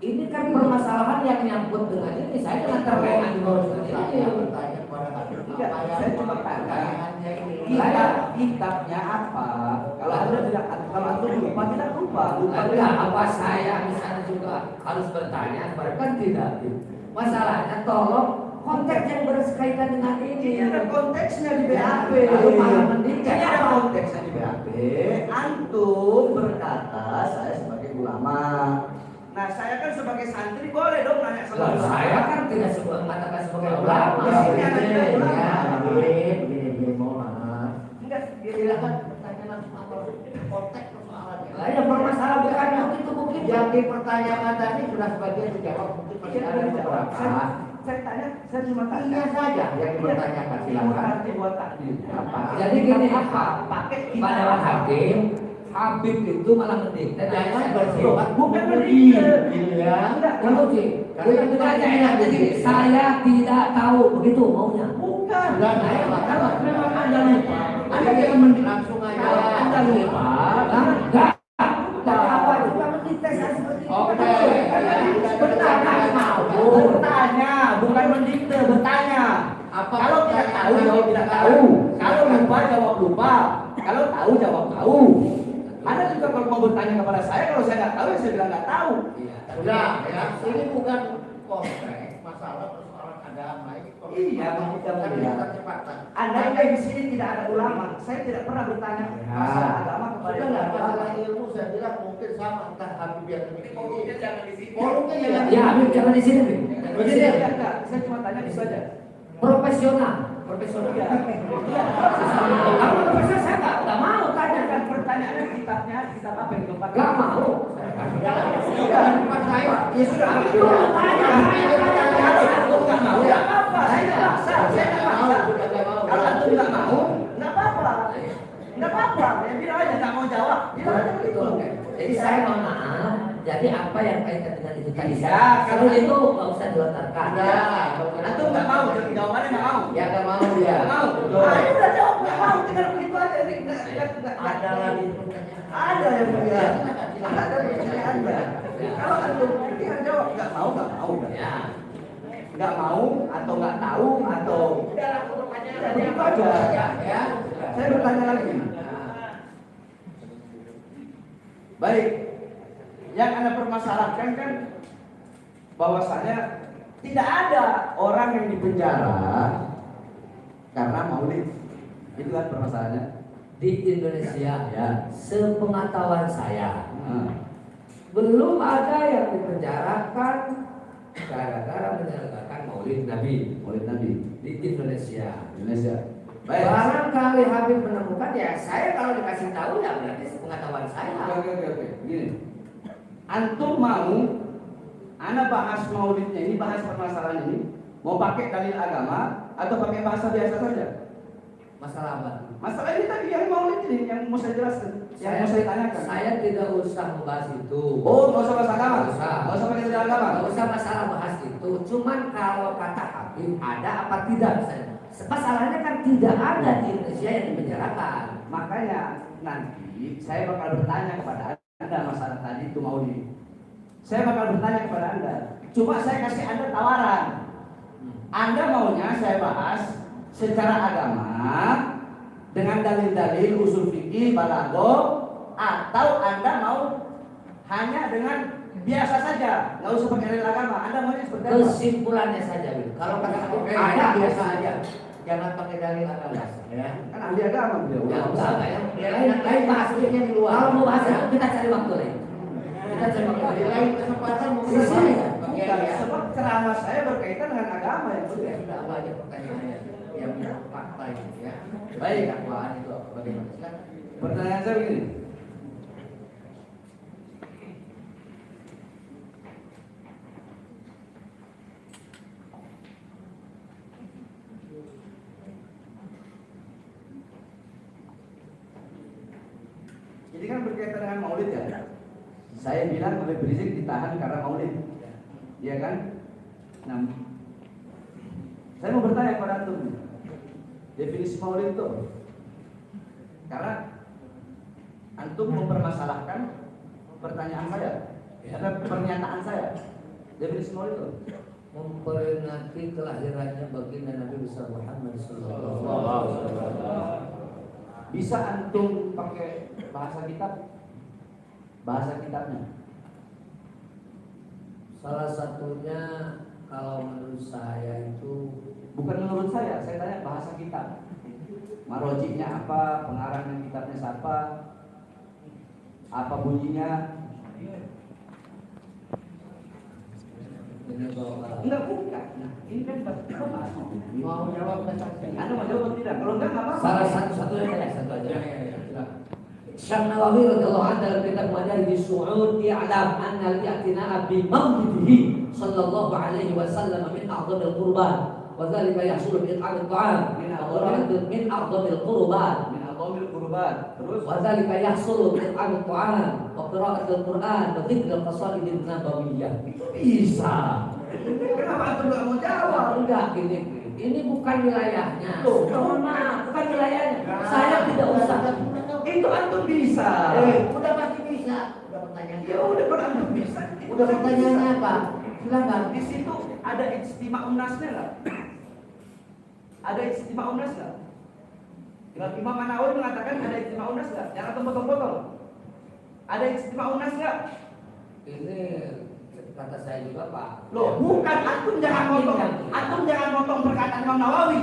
Ini kan permasalahan yang nyangkut dengan ini. Saya dengan terlena di bawah Saya bertanya kepada Enggak, saya cuma tanya. pertanyaannya ini. Kitabnya apa? Kalau Anda tidak, kalau antum lupa tidak lupa. Enggak, apa saya misalnya juga harus bertanya kepada kan tidak. Masalahnya tolong konteks yang berkaitan dengan ini. Ini ada konteksnya di BAP. Lalu malah mendikat. Ini ada konteksnya di BAP. Antum berkata saya sebagai ulama. Nah, saya kan sebagai santri boleh dong nanya sama ulama. Saya kan tidak mengatakan sebagai ulama. Di sini ada Begini, ulama. ya. Begini, mohon maaf. Enggak, Silakan bertanya langsung apa konteks persoalannya. Lah ya permasalahan bukan begitu mungkin. Yang dipertanyakan tadi sudah sebagian dijawab, mungkin masih ada beberapa. Saya tanya, saya cuma tanya. Iya saja yang dipertanyakan, silakan. Buat takdir. Apa? Jadi gini apa? Pakai Pada hakim, Habib itu malah mendikte. Jangan bersifat bukan menguji, mendidik. gitu ya. Enggak, Menguji. Karena itu Jadi saya tidak tahu begitu maunya. bukan. Sudah, Kalau memang Anda lupa, Anda jangan langsung aja. kalau Anda lupa, Enggak. Dari awal juga mendikte saya seperti itu. Oke. bertanya bertanya, bukan mendikte, bertanya. Apa? Kalau tidak tahu jawab tidak tahu. Kalau lupa jawab lupa. Kalau tahu jawab tahu. Anda juga kalau mau bertanya kepada saya, kalau saya nggak tahu ya saya bilang nggak tahu. Iya. Sudah, ya. Ini bukan konteks masalah persoalan agama ini. Iya, kita melihat. Kecepatan. Anda yang di sini tidak ada ulama. Saya tidak pernah bertanya masalah agama kepada Sudah lah, ulama. masalah ilmu saya bilang mungkin sama entah Habib yang Pokoknya jangan di sini. Forumnya jangan Ya, Habib jangan di sini. Habib. Jadi Begini, ya, enggak, saya cuma tanya itu saja. profesional. Profesional. Iya. Kalau profesional saya nggak mau tanya. Kan pertanyaannya kitabnya, kitab apa yang dipakai? Nggak mau. Sudah, tempat saya. Ya sudah, kalau tanya, kalau nggak mau, ya apa? Saya nggak maksa, saya nggak maksa. Kalau antum nggak mau, nggak apa-apa. Nggak apa-apa, ya bilang aja nggak mau jawab. Bilang aja begitu. Jadi saya mohon maaf. Jadi apa yang kaitan dengan itu tadi? Ya, Kalau kalau- itu nggak usah dilontarkan. Ya, Antum nggak mau, jawabannya nggak mau. Ya nggak mau dia. Nggak mau. Betul. Ah, udah jawab nggak mau, tinggal begitu aja. Ini nggak. Ada lagi pertanyaan. Ada yang mulia. Ada pertanyaannya. Kalau antum tinggal jawab nggak mau, nggak mau. Ya. Nggak mau atau nggak tahu atau Udah langsung pertanyaan ya, aja. begitu aja. Ya. Saya bertanya lagi. Baik, yang Anda permasalahkan kan bahwasanya tidak ada orang yang dipenjara karena maulid. Itu kan permasalahannya. Di Indonesia ya, sepengetahuan saya Nah, belum ada yang dipenjarakan gara-gara menyelenggarakan Maulid Nabi maulid Nabi di Indonesia. Indonesia. Baik. Barangkali Habib menemukan ya saya kalau dikasih tahu ya berarti sepengetahuan saya. Oke. Gini. Antum mau Anda bahas maulidnya ini, bahas permasalahan ini, mau pakai dalil agama atau pakai bahasa biasa saja? Masalah apa? Masalah ini tadi yang maulid ini yang mau saya jelaskan, yang mau saya tanyakan. Saya tidak usah membahas itu. Oh, nggak usah bahas agama. Nggak usah. Nggak usah pakai dalil agama. Nggak usah masalah bahas itu. Cuman kalau kata Habib ada apa tidak misalnya. Masalahnya kan tidak ada di Indonesia yang dipenjarakan. Makanya nanti saya bakal bertanya kepada Anda masalah tadi itu maulid. Saya bakal bertanya kepada Anda. Cuma saya kasih Anda tawaran. Anda maunya saya bahas secara agama dengan dalil-dalil usul fikih, balaghah, atau Anda mau hanya dengan biasa saja, nggak usah pakai dalil agama. Anda maunya seperti apa? Kesimpulannya saja, Habib. Kalau kata Habib ada biasa aja. Jangan pakai dalil agama. Ya. Kan ahli agama beliau. Ya, enggak ya. Lain bahas fikihnya di luar. Kalau mau bahas itu kita cari waktu lain. Kita cari waktu lain. Lain kesempatan mau Di sini ya. sebab ceramah saya berkaitan dengan agama yang Ya betul. sudah apa aja pertanyaannya yang fakta itu ya. Baik. Dakwaan itu bagaimana? Silakan. Pertanyaan saya begini. Ini kan berkaitan dengan maulid ya. Saya bilang Habib Rizik ditahan karena maulid. Iya kan? Nah, saya mau bertanya kepada antum. Definisi maulid itu. Karena antum mempermasalahkan pertanyaan saya, pernyataan saya. Definisi maulid itu Memperingati kelahirannya baginda Nabi besar Muhammad sallallahu alaihi wasallam. bisa antum pakai bahasa kitab? Bahasa kitabnya. Salah satunya kalau menurut saya itu Bukan menurut saya tanya bahasa kitab. Marojiknya apa, pengarangnya kitabnya siapa, apa bunyinya? ini kalau Enggak, bukan. Nah, ini kan bahasa mau jawab kan Anda mau jawab atau tidak? Kalau enggak apa-apa. salah satu-satunya ya satu aja. Syekh Nawawi radhiyallahu anhu dalam kitab Madarij Su'ud i'lam anna al-i'tina'a bi mawlidihi sallallahu alaihi wasallam min a'dhamil qurban wa dhalika yahsulu bi it'amit ta'am min a'dhamil qurban Min adhamil qurban. Terus wa dhalika yahsulu bi it'amit ta'am wa qira'atil Qur'an wa dzikril qasaidin nabawiyyah. Itu bisa. kenapa antum enggak mau jawab? Enggak ini bukan wilayahnya. Loh, Mohon maaf, bukan wilayahnya. Saya tidak usah. Itu antum bisa. Udah pasti bisa. Udah pertanyaannya. Ya udah kalau antum bisa. Udah pertanyaannya apa? Silakan. Di situ ada ijtima unasnya nggak? Ada ijtima unas nggak? Imam An-Nawawi mengatakan ada ijtima unas nggak? Jangan antum potong-potong. Ada ijtima unas nggak? Ini kata saya juga Pak. Loh, bukan antum jangan potong. Antum jangan potong perkataan Imam Nawawi.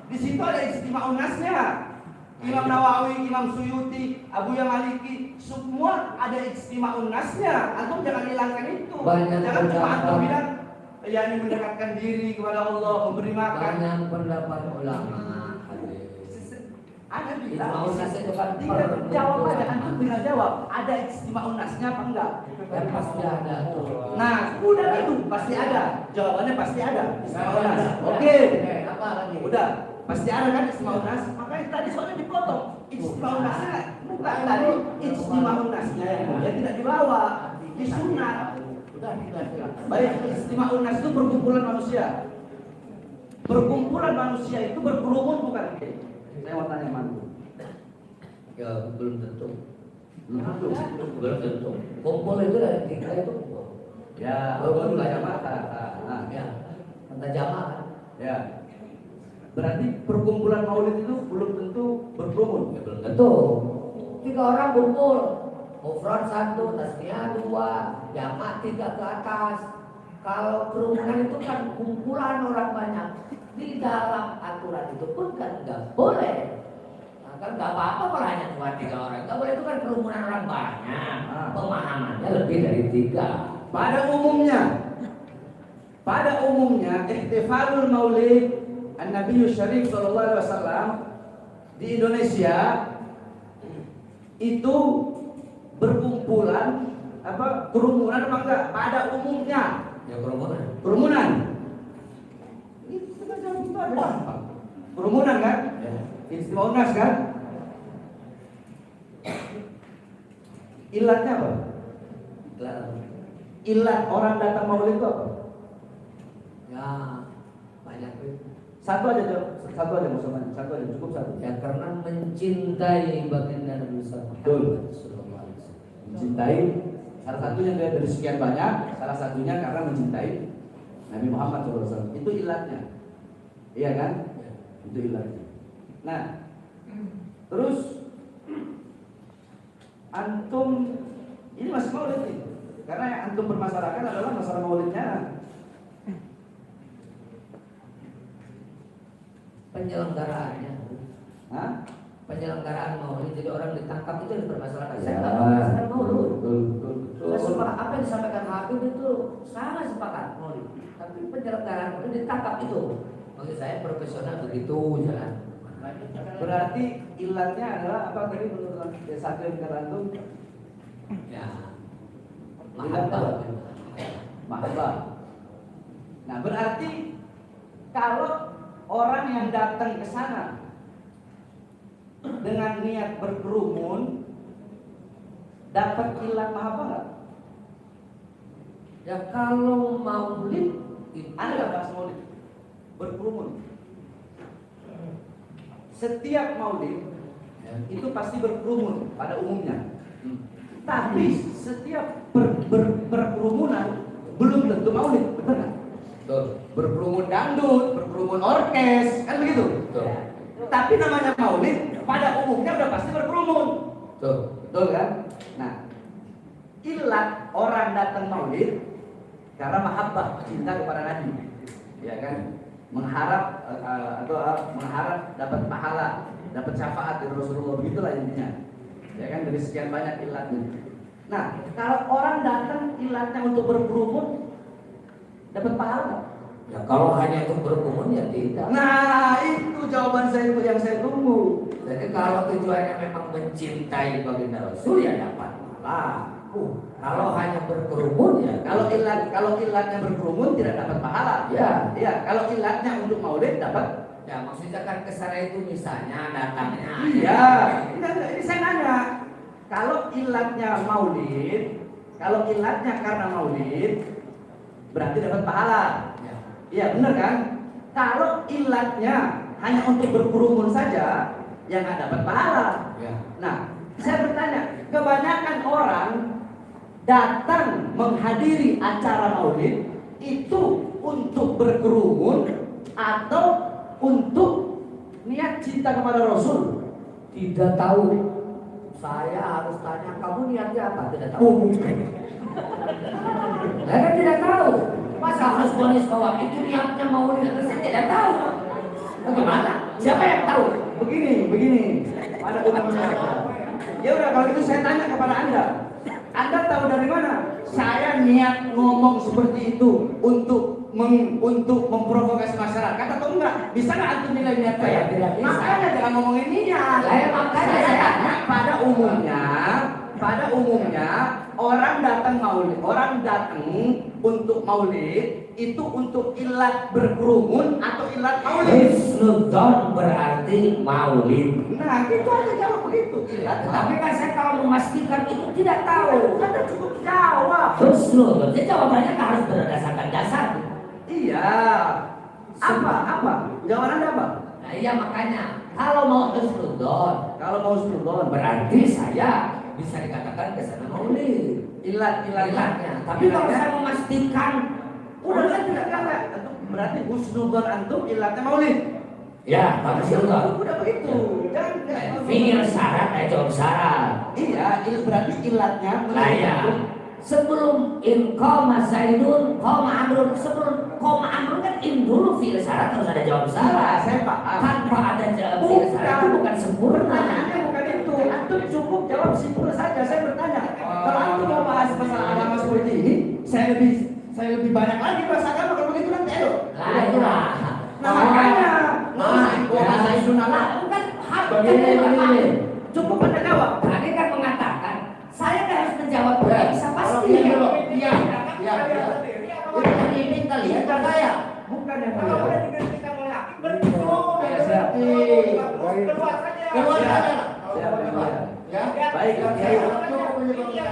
Di situ ada ijtima unasnya. Imam Nawawi, Imam Suyuti, Abu Ya Maliki, semua ada ijtima unasnya. Antum jangan hilangkan itu. Banyak Jangan cuma pendapat. antum bilang ya ini mendekatkan diri kepada Allah, memberi makan. Banyak pendapat ulama. Ada Ijtima bilang unas itu kan tidak jawab aja, antum tinggal jawab. Ada ijtima unasnya apa enggak? Dan pasti ada tuh. Nah, udah itu pasti ada. Jawabannya pasti ada. Ijtima unas. Oke. Apa lagi? Udah, pasti ada kan ijtima unas. Makanya tadi soalnya dipotong. Ijtima unasnya bukan tadi ijtima unasnya yang tidak dibawa di sunat. Udah silakan. Baik, ijtima unas itu perkumpulan manusia. Perkumpulan manusia itu berkerumun bukan? Saya mau tanya mantu. Ya belum tentu. Mantu. Belum tentu. Kumpul itu dari tiga itu kumpul. Ya, Baru banyak banyak mata. Ya. Kata jamaah kan. Ya. Berarti perkumpulan maulid itu belum tentu berkerumun. Ya belum tentu. Tiga orang kumpul. Mufrad satu, tasniah dua, jamaah tiga ke atas. Kalau kerumunan itu kan kumpulan orang banyak. Di dalam aturan itu pun kan nggak boleh. Nah, kan nggak apa-apa kalau hanya cuma tiga orang. Nggak boleh itu kan kerumunan orang banyak. Pemahamannya lebih dari tiga. Pada umumnya ihtifalul maulid An-Nabi Syarif sallallahu alaihi wasallam di Indonesia itu berkumpulan kerumunan apa enggak? Pada umumnya Ya kerumunan. kerumunan. Ini kita jawab itu ada. Kerumunan kan? Ya. Ijtima unas kan? Ilatnya apa? Ilat orang datang maulid itu apa? Ya banyak itu. Satu aja musuhan, satu aja cukup satu. Ya karena mencintai baginda Nabi Muhammad sallallahu alaihi wasallam. Mencintai, salah satunya dari sekian banyak, salah satunya karena mencintai Nabi Muhammad SAW. Itu ilatnya, iya kan? Itu ilatnya. Nah, terus antum ini masih maulid nih, karena yang antum permasalahkan adalah masalah maulidnya. Penyelenggaraannya, Hah? penyelenggaraan maulid, jadi orang ditangkap itu yang dipermasalahkan. Saya Ya, nggak permasalahkan maulid. betul. Saya sepakat apa yang disampaikan Habib itu sangat sepakat maulid. Tapi penyelenggaraan itu ditangkap itu. Maksud saya profesional begitu jalan. Berarti ilatnya adalah apa tadi menurut satu yang kata antum? Ya, Mahabbah. Mahabbah. Nah, berarti kalau orang yang datang ke sana dengan niat berkerumun dapat ilat mahabbah nggak? ya kalau maulid itu Anda nggak bahas maulid berkerumun. Setiap maulid itu pasti berkerumun pada umumnya. Tapi setiap berkerumunan belum tentu maulid, betul nggak? betul. Berkerumun dangdut, berkerumun orkes, kan begitu? Betul. Tapi namanya maulid pada umumnya udah pasti berkerumun. Betul. Betul kan? Nah, ilat orang datang maulid karena mahabbah, cinta kepada Nabi. Ya kan? Mengharap mengharap dapat pahala, dapat syafaat dari Rasulullah, begitulah intinya. Ya kan, dari sekian banyak ilatnya. Nah, kalau orang datang ilatnya untuk berkerumun dapat pahala. Ya kalau hanya untuk berkerumun ya tidak. Nah, itu jawaban saya itu yang saya tunggu. Jadi kalau tujuannya memang mencintai baginda Rasul ya dapat pahala. Kalau hanya berkerumun ya Kalau ilatnya berkerumun tidak dapat pahala. Ya. Iya, kalau ilatnya untuk maulid dapat. ya maksudnya kan kesana itu misalnya datangnya Iya. Ini saya nanya. Kalau ilatnya maulid, kalau ilatnya karena maulid berarti dapat pahala. Ya. Iya, benar kan? Kalau ilatnya hanya untuk berkerumun saja, ya nggak dapat pahala. Ya. Nah, saya bertanya, kebanyakan orang datang menghadiri acara maulid itu untuk berkerumun atau untuk niat cinta kepada Rasul? Tidak tahu. Saya harus tanya kamu niatnya apa? Tidak tahu. Saya kan tidak tahu. Masa harus vonis bahwa itu niatnya mau saya tidak tahu. Bagaimana? Siapa yang tahu? Begini. Ada umumnya. Ya udah, kalau itu saya tanya kepada Anda. Anda tahu dari mana? Saya niat ngomong seperti itu untuk memprovokasi masyarakat atau enggak? Bisa nggak antum nilai niat saya? Tidak bisa. Makanya jangan ngomongin niat. Makanya saya tanya. Pada umumnya orang datang untuk maulid itu untuk ilat berkerumun atau ilat maulid. Husnudzon berarti maulid. Nah, gitu aja jawab begitu. Ilat. Tapi kan saya kalau memastikan itu tidak tahu. Anda cukup jawab. Husnudzon. Jadi jawabannya kan harus berdasarkan dasar. Iya. Apa? Jawaban Anda apa? Nah iya makanya kalau mau husnudzon Kalau mau sultan berarti saya bisa dikatakan kesana maulid. ilatnya. Tapi kalau saya memastikan Udah kan tidak. Berarti husnudzon antum ilatnya maulid. ya kalau husnudzon Udah begitu. Jangan. fikir syarat jawab syarat. Iya, berarti ilatnya Nah ya sebelum in koma zaidun koma amrun, sebelum koma amrun kan in dulu fi'il syarat harus ada jawab syarat. Saya paham. Tanpa ada jawab fi'il syarat itu bukan sempurna. Pertanyaannya bukan itu. Antum cukup jawab simpel saja. Saya bertanya. Kalau antum mau bahas masalah agama seperti ini, saya lebih banyak lagi bahas agama. Kalau begitu nanti ayo. Nah itulah. Nah makanya. Kan Begini. Cukup Anda jawab. tadi kan mengatakan saya kan harus menjawab yang bisa pasti. Iya. Itu tadi minta lihat kan saya. Bukan yang Kalau mulia. udah digantikan oleh hakim berkerumun. Ya, siap. Keluar saja. Siap, yang mulia. Ya. Baik, Kiai. Iya.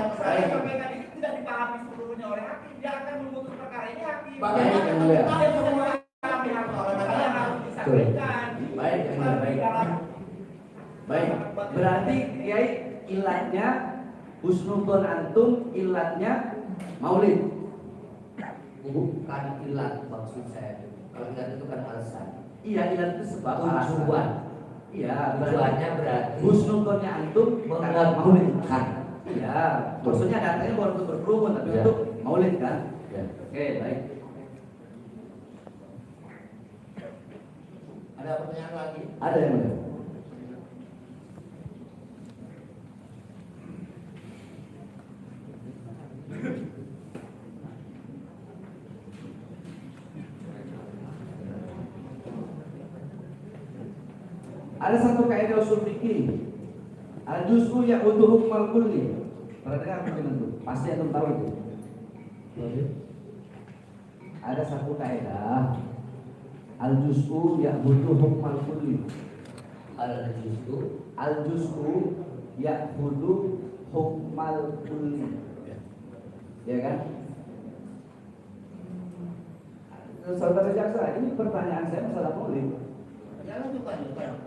dipahami seluruhnya oleh hakim, dia akan memutus perkara ini hakim. Bagaimana Baik, kamu ya. tahu semua? Kami harus harus disampaikan. Baik, Bukan baik. di dalam Baik, berarti Kiai ilatnya husnudzon antum, ilatnya maulid. Bukan ilat maksud saya. Kalau ilat itu kan alasan. Iya, ilat itu sebab alasan. Tujuan. Iya, Tujuannya berarti husnudzonnya antum karena maulid. mengabulkan. Iya, maksudnya datanya bukan untuk berkerumun tapi Ya. untuk maulid kan? Ya. Oke, baik. Ada pertanyaan lagi? Ada yang mulia? Ada satu kaidah usul fikih. Al-juz'u ya'udu hukmal kulli. Pernah dengar mungkin itu? Pasti antum tahu itu. Ada satu kaidah. Al-juz'u ya'udu hukmal kulli. Al-juz'u ya'udu hukmal kulli. Ya kan? Saudara jaksa, ini pertanyaan saya masalah maulid. Jangan lupa.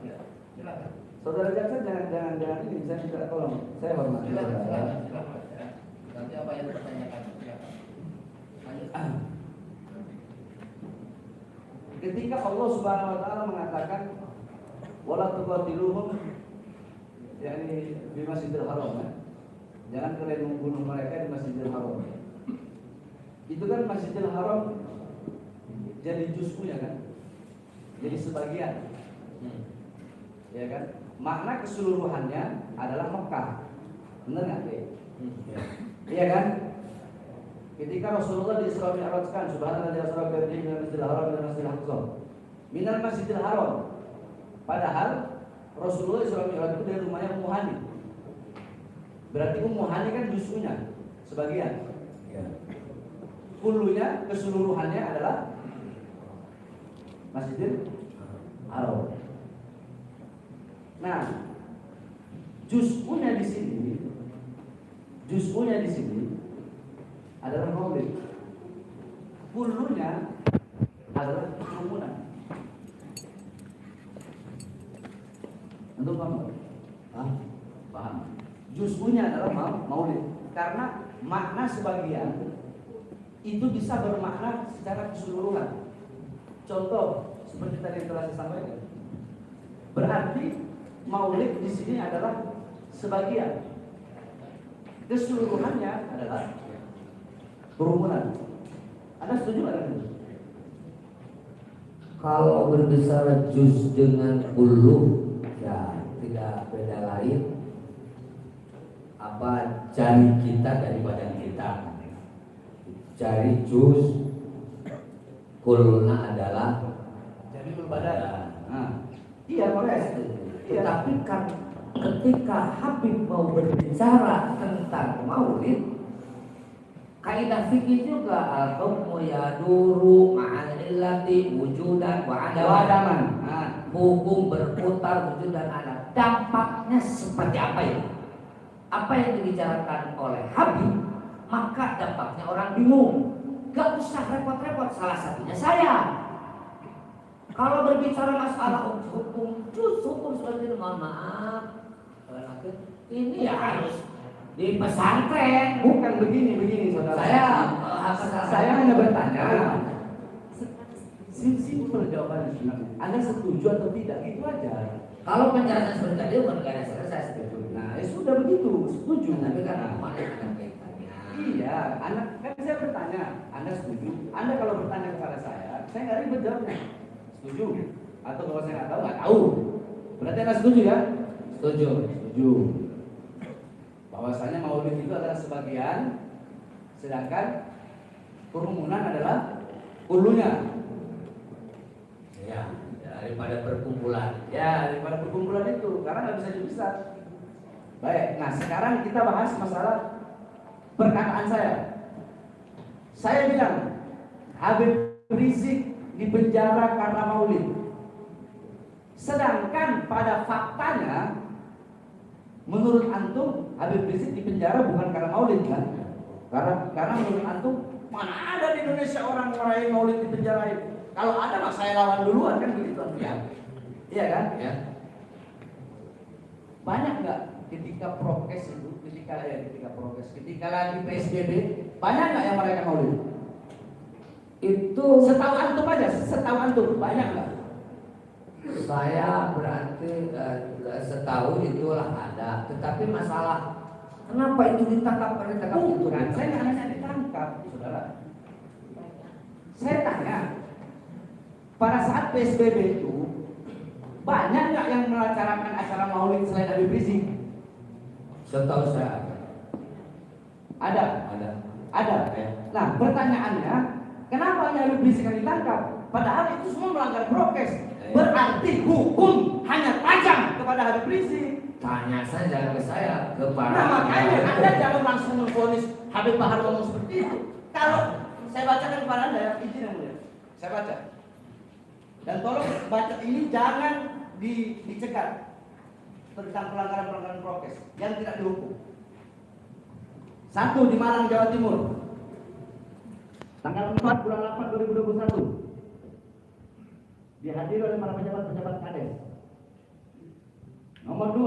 Ya. Silakan. Saudara jaksa jangan ini saya minta tolong. Saya hormat. Silakan. Ya. Nanti apa yang dipertanyakan? Silakan. Lanjut. Ketika Allah Subhanahu wa taala mengatakan wala tuqatiluhum yakni di Masjidil Haram. Jangan kalian membunuh mereka di Masjidil Haram. Itu kan Masjidil Haram jadi juz'unya kan? Jadi sebagian. Ya kan? Makna keseluruhannya adalah Mekah. Benar nggak? Iya kan? Ketika Rasulullah di Isra Mi'rajkan, subhanallah asra bi abdihi minal masjidil haram ila masjidil aqsa. Minal masjidil haram. Padahal Rasulullah Isra Mi'raj itu dari rumahnya Ummu Hani. Berarti Ummu Hani kan juz'unya sebagian. Ya. Kullunya keseluruhannya adalah Masjidil Haram. Nah, juz'unya di sini adalah maulid. Kullunya adalah kerumunan. Untuk paham? Paham. Juz'unya adalah maulid. Karena makna sebagian itu bisa bermakna secara keseluruhan. Contoh seperti tadi yang telah saya sampaikan. Berarti maulid di sini adalah sebagian. Keseluruhannya adalah kerumunan. Anda setuju nggak? Kalau berbicara juz dengan kullu, ya tidak beda lain apa jari kita dari badan kita. Jari juz, kulna adalah Jadi berbadan. Nah, iya korek. Iya. Tetapi kan ketika Habib mau berbicara tentang maulid, kaidah fikih juga al-hukmu yaduru ma'al illati wujudan wa adaman. Nah, Hukum berputar wujud dan ada. Dampaknya seperti apa ini? Apa yang dibicarakan oleh Habib, maka dampaknya orang bingung. Gak usah repot-repot, salah satunya saya. Kalau berbicara masalah hukum juz, hukum seperti itu, mohon maaf, ini ya harus di pesantren. bukan begini saudara. Saya hanya bertanya. Simpel jawabannya sebenarnya. Anda setuju atau tidak? Itu aja. kalau penjelasan seperti tadi bukan karena saya setuju. Nah, ya sudah begitu, setuju. Tapi kan semuanya ada kaitannya. Iya, Anda kan saya bertanya, Anda setuju? Anda kalau bertanya kepada saya nggak ribet jawabnya. Setuju? Atau kalau saya nggak tahu. Berarti Anda setuju ya? Setuju. Setuju. Bahwasanya maulid itu adalah sebagian, sedangkan kerumunan adalah hulunya. Ya, daripada perkumpulan. Ya, daripada perkumpulan itu, karena nggak bisa dipisah. Baik, nah sekarang kita bahas masalah perkataan saya. Saya bilang Habib Rizik dipenjara karena maulid. Sedangkan pada faktanya, menurut antum Habib Rizik dipenjara bukan karena maulid kan? Karena menurut antum mana ada di Indonesia orang merayain Maulid dipenjarain? Kalau ada mah saya lawan duluan kan begitu ya. Iya kan? Ya. Banyak nggak ketika prokes itu, ketika lagi PSBB, banyak nggak yang merayakan Maulid? Itu Setahu antum aja, setahu antum banyak nggak? saya berarti setahu itulah ada, tetapi masalah kenapa itu ditangkap itu Bukan, kan? saya nggak hanya ditangkap, saudara. Saya tanya, pada saat PSBB itu banyak nggak yang melaksanakan acara Maulid selain Habib Rizik? Setahu saya Ada. ada. Ya. Nah, pertanyaannya, kenapa hanya Habib Rizik yang ditangkap? Padahal itu semua melanggar prokes. Berarti hukum hanya tajam kepada Habib Rizik. Tanya saja ke saya, ke para. Nah, makanya Anda jangan langsung memvonis Habib Bahar ngomong seperti itu. Kalau saya bacakan kepada Anda ya, izin yang mulia. Saya baca. Dan tolong baca ini jangan dicegat tentang pelanggaran-pelanggaran prokes yang tidak dihukum. 1 di Malang, Jawa Timur. Tanggal 4 bulan 8 2021. Dihadiri oleh para pejabat-pejabat Kades. Nomor 2,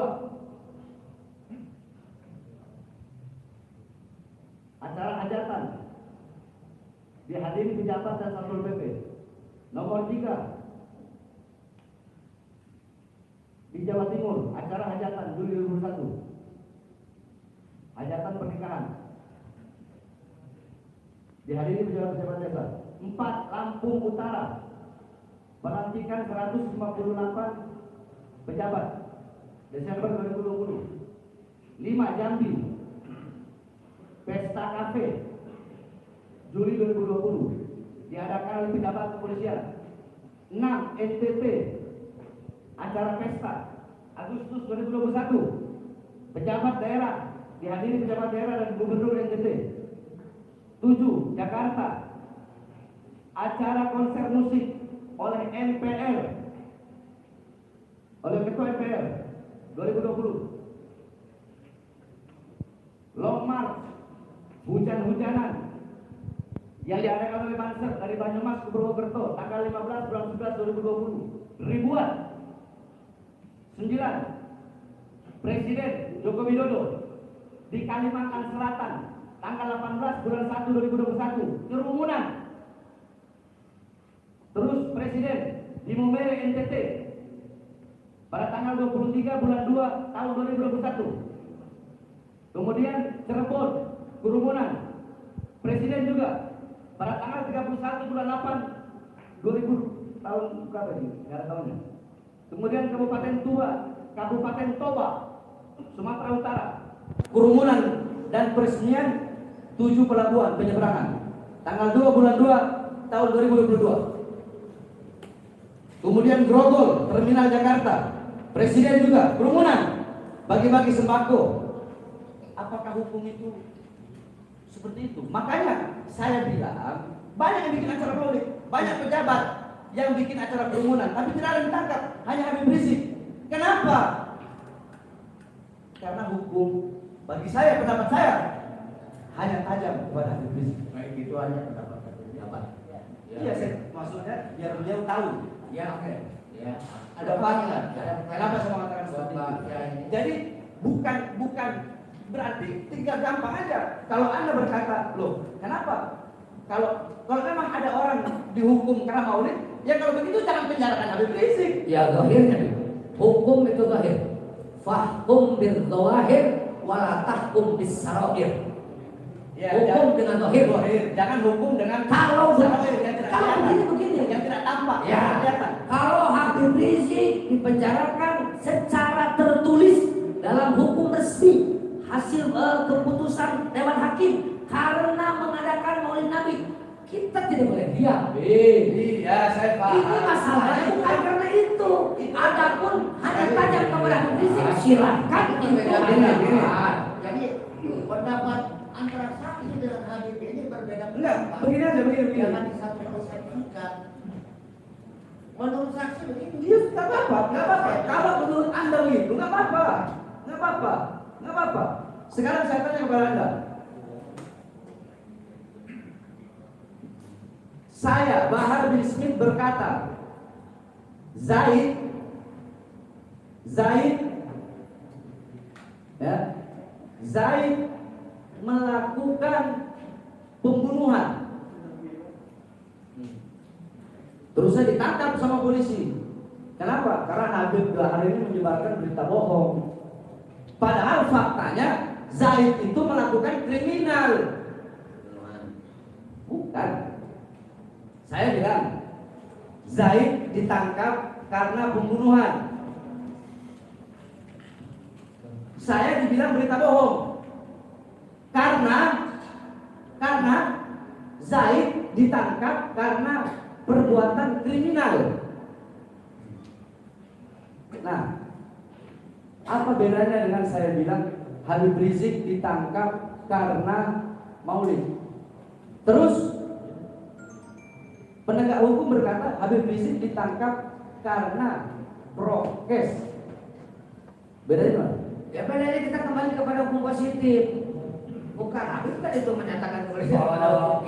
acara hajatan dihadiri pejabat dan Satpol PP. Nomor 3, di Jawa Timur, acara hajatan Juli 2021. Hajatan pernikahan dihadiri pejabat-pejabat desa. 4, Lampung Utara, pelantikan 158 pejabat Desember 2020. 5, Jambi, pesta kafe Juli 2020 diadakan oleh pejabat kepolisian. 6, NTT, acara pesta Agustus 2021, pejabat daerah dihadiri pejabat daerah dan gubernur NTT. 7, Jakarta, acara konser musik oleh MPR, oleh Ketua MPR 2020. Long March, hujan-hujanan yang diadakan oleh Banser dari Banyumas ke Purwokerto tanggal 15 bulan 11 2020. Ribuan. 9, Presiden Joko Widodo di Kalimantan Selatan tanggal 18 bulan 1 2021, kerumunan. Terus Presiden di Momere NTT pada tanggal 23 bulan 2 tahun 2021. Kemudian Cirebon, kerumunan. Presiden juga pada tanggal 31 bulan 8 2000 tahun berapa ini? Enggak ada tahunnya. Kemudian Kabupaten Tua, Kabupaten Toba, Sumatera Utara, kerumunan dan peresmian 7 pelabuhan penyeberangan tanggal 2 bulan 2 tahun 2022. Kemudian Grogol, Terminal Jakarta, Presiden juga kerumunan, bagi-bagi sembako. Apakah hukum itu seperti itu? Makanya saya bilang banyak yang bikin acara Maulid, banyak pejabat yang bikin acara kerumunan, tapi tidak ada yang ditangkap, hanya Habib Rizik. Kenapa? Karena hukum bagi saya, pendapat saya hanya tajam kepada Habib Rizik. Baik, itu hanya pendapat pejabat. Iya, saya maksudnya biar beliau tahu. Ya, oke. Ya. Ada panggilan. Kenapa saya mengatakan seperti itu? Jadi bukan berarti tinggal gampang aja. Kalau Anda berkata, loh, kenapa? Kalau memang ada orang dihukum karena Maulid, ya kalau begitu jangan penjarakan Habib Rizik. Ya, zahirnya hukum itu zahir. Fahkum bil zawahir wala tahkum bis sarair. Ya, hukum dengan zahir. Jangan hukum dengan Kalau begini yang tidak tampak. Ya. Kalau Habib Rizik dipenjarakan secara tertulis dalam hukum resmi hasil keputusan Dewan Hakim karena mengadakan Maulid Nabi, kita tidak boleh diam. Iya, saya paham. Ini masalahnya bukan karena itu. Adapun hanya tajam kepada Habib Rizik, silakan itu. Jadi pendapat antara saksi dengan Habib ini berbeda. Enggak, begini aja, begini. Jangan disatu persepsikan. Menurut saksi begini. Iya, nggak apa-apa. Kalau menurut Anda begitu, nggak apa-apa. Sekarang saya tanya kepada Anda, saya Bahar bin Smith berkata, Zaid melakukan pembunuhan. Terus saya ditangkap sama polisi. Kenapa? Karena Habib Bahar ini menyebarkan berita bohong. Padahal faktanya Zaid itu melakukan kriminal. Bukan. Saya bilang Zaid ditangkap karena pembunuhan. Saya dibilang berita bohong. Karena Zaid ditangkap karena perbuatan kriminal. Nah, apa bedanya dengan saya bilang Habib Rizik ditangkap karena maulid? Terus penegak hukum berkata Habib Rizik ditangkap karena prokes. Bedanya mana? Ya bedanya kita kembali kepada hukum positif. Bukan Habib kan itu menyatakan Kalau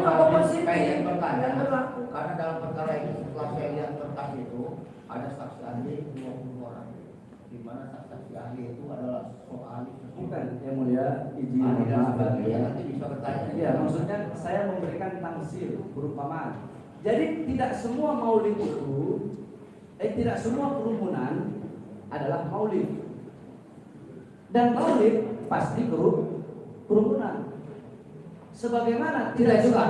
hukum positif pengen bertanya, yang berlaku. karena dalam perkara ini setelah saya lihat berkas itu ada saksi ahli 20 orang, di mana saksi ahli itu adalah ahli Bukan, yang mulia izin ahli dan maaf. sebagainya, nanti bisa bertanya. Iya, maksudnya saya memberikan tafsir perumpamaan. Jadi tidak semua maulid itu, tidak semua kerumunan adalah maulid. Dan maulid pasti kerumunan. Sebagaimana Tidak juga.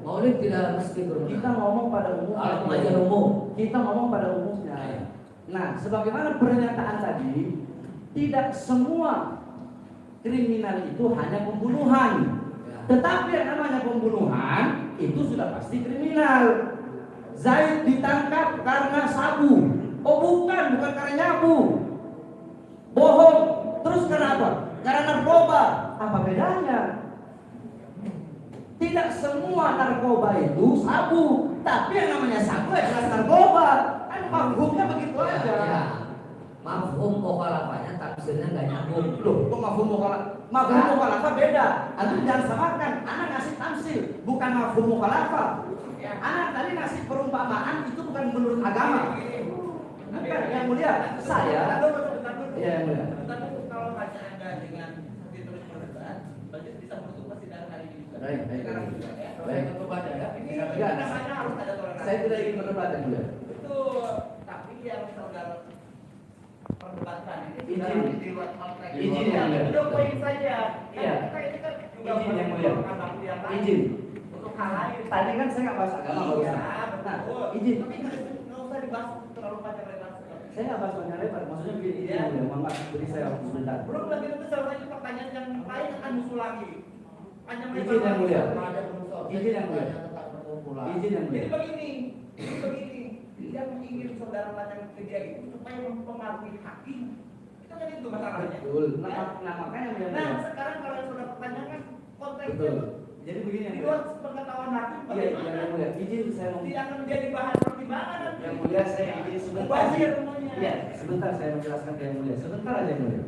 Maulid tidak mesti kerumunan. kita ngomong pada umumnya. Kalau pengajian umum. Kita ngomong pada umumnya. Nah, sebagaimana pernyataan tadi, tidak semua kriminal itu hanya pembunuhan. Tetapi yang namanya pembunuhan itu sudah pasti kriminal. Zaid ditangkap karena sabu. Oh bukan karena nyabu. Bohong. Terus kenapa? Karena narkoba. Apa bedanya? Tidak semua narkoba itu sabu, tapi yang namanya sabu adalah narkoba. Kan mafhumnya begitu aja. Ya. Mafhum mukhalafahnya tafsirnya nggak nyambung. Loh, kok mafhum mukhalafah beda. Antum jangan samakan. Anak ngasih tafsir, bukan mafhum mukhalafah. Anak tadi ngasih perumpamaan itu bukan menurut agama. Bukan, yang mulia. Saya. Ya, yang mulia. Kalau baca Anda dengan seperti terus berdebat, berarti bisa menutup persidangan hari ini juga. Baik. Saya tentu baca ya. Ini Enggak. namanya harus ada toleransi. Saya tidak ingin berdebat, yang mulia. Itu tapi yang saudara perdebatkan ini Izin. di luar konteks. Izin, yang mulia. Itu poin saja. Iya. Kita ini kan juga Izin, yang mulia. memperjuangkan waktu yang lain Izin. untuk hal lain. Tadi kan saya nggak bahas agama barusan. Iya, Nah, betul. izin. Tapi nggak usah dibahas terlalu panjang lebar. Saya nggak bahas banyak lebar. Maksudnya begini, izin, Iya. yang mulia. Mohon maaf, beri saya waktu sebentar. Belum lagi itu selesai pertanyaan yang lain akan muncul lagi. Panjang Izin, lebar. yang mulia. Izin Izin yang mulia. tentang perkumpulan. Izin, yang mulia. Jadi begini, yang ingin saudara lakukan kerja itu supaya mempengaruhi hakim. Itu kan itu masalahnya. Betul. Ya. Nah, makanya yang Nah, mulia. sekarang kalau yang saudara pertanyakan konteksnya Betul. Jadi begini, yang di mulia. luar pengetahuan hakim Iya, bagaimana? yang mulia. Izin saya mau. Tidak akan menjadi bahan pertimbangan nanti. Yang mulia saya izin sebentar. Mubazir semuanya. Iya, sebentar saya menjelaskan ke yang mulia. Sebentar aja yang mulia.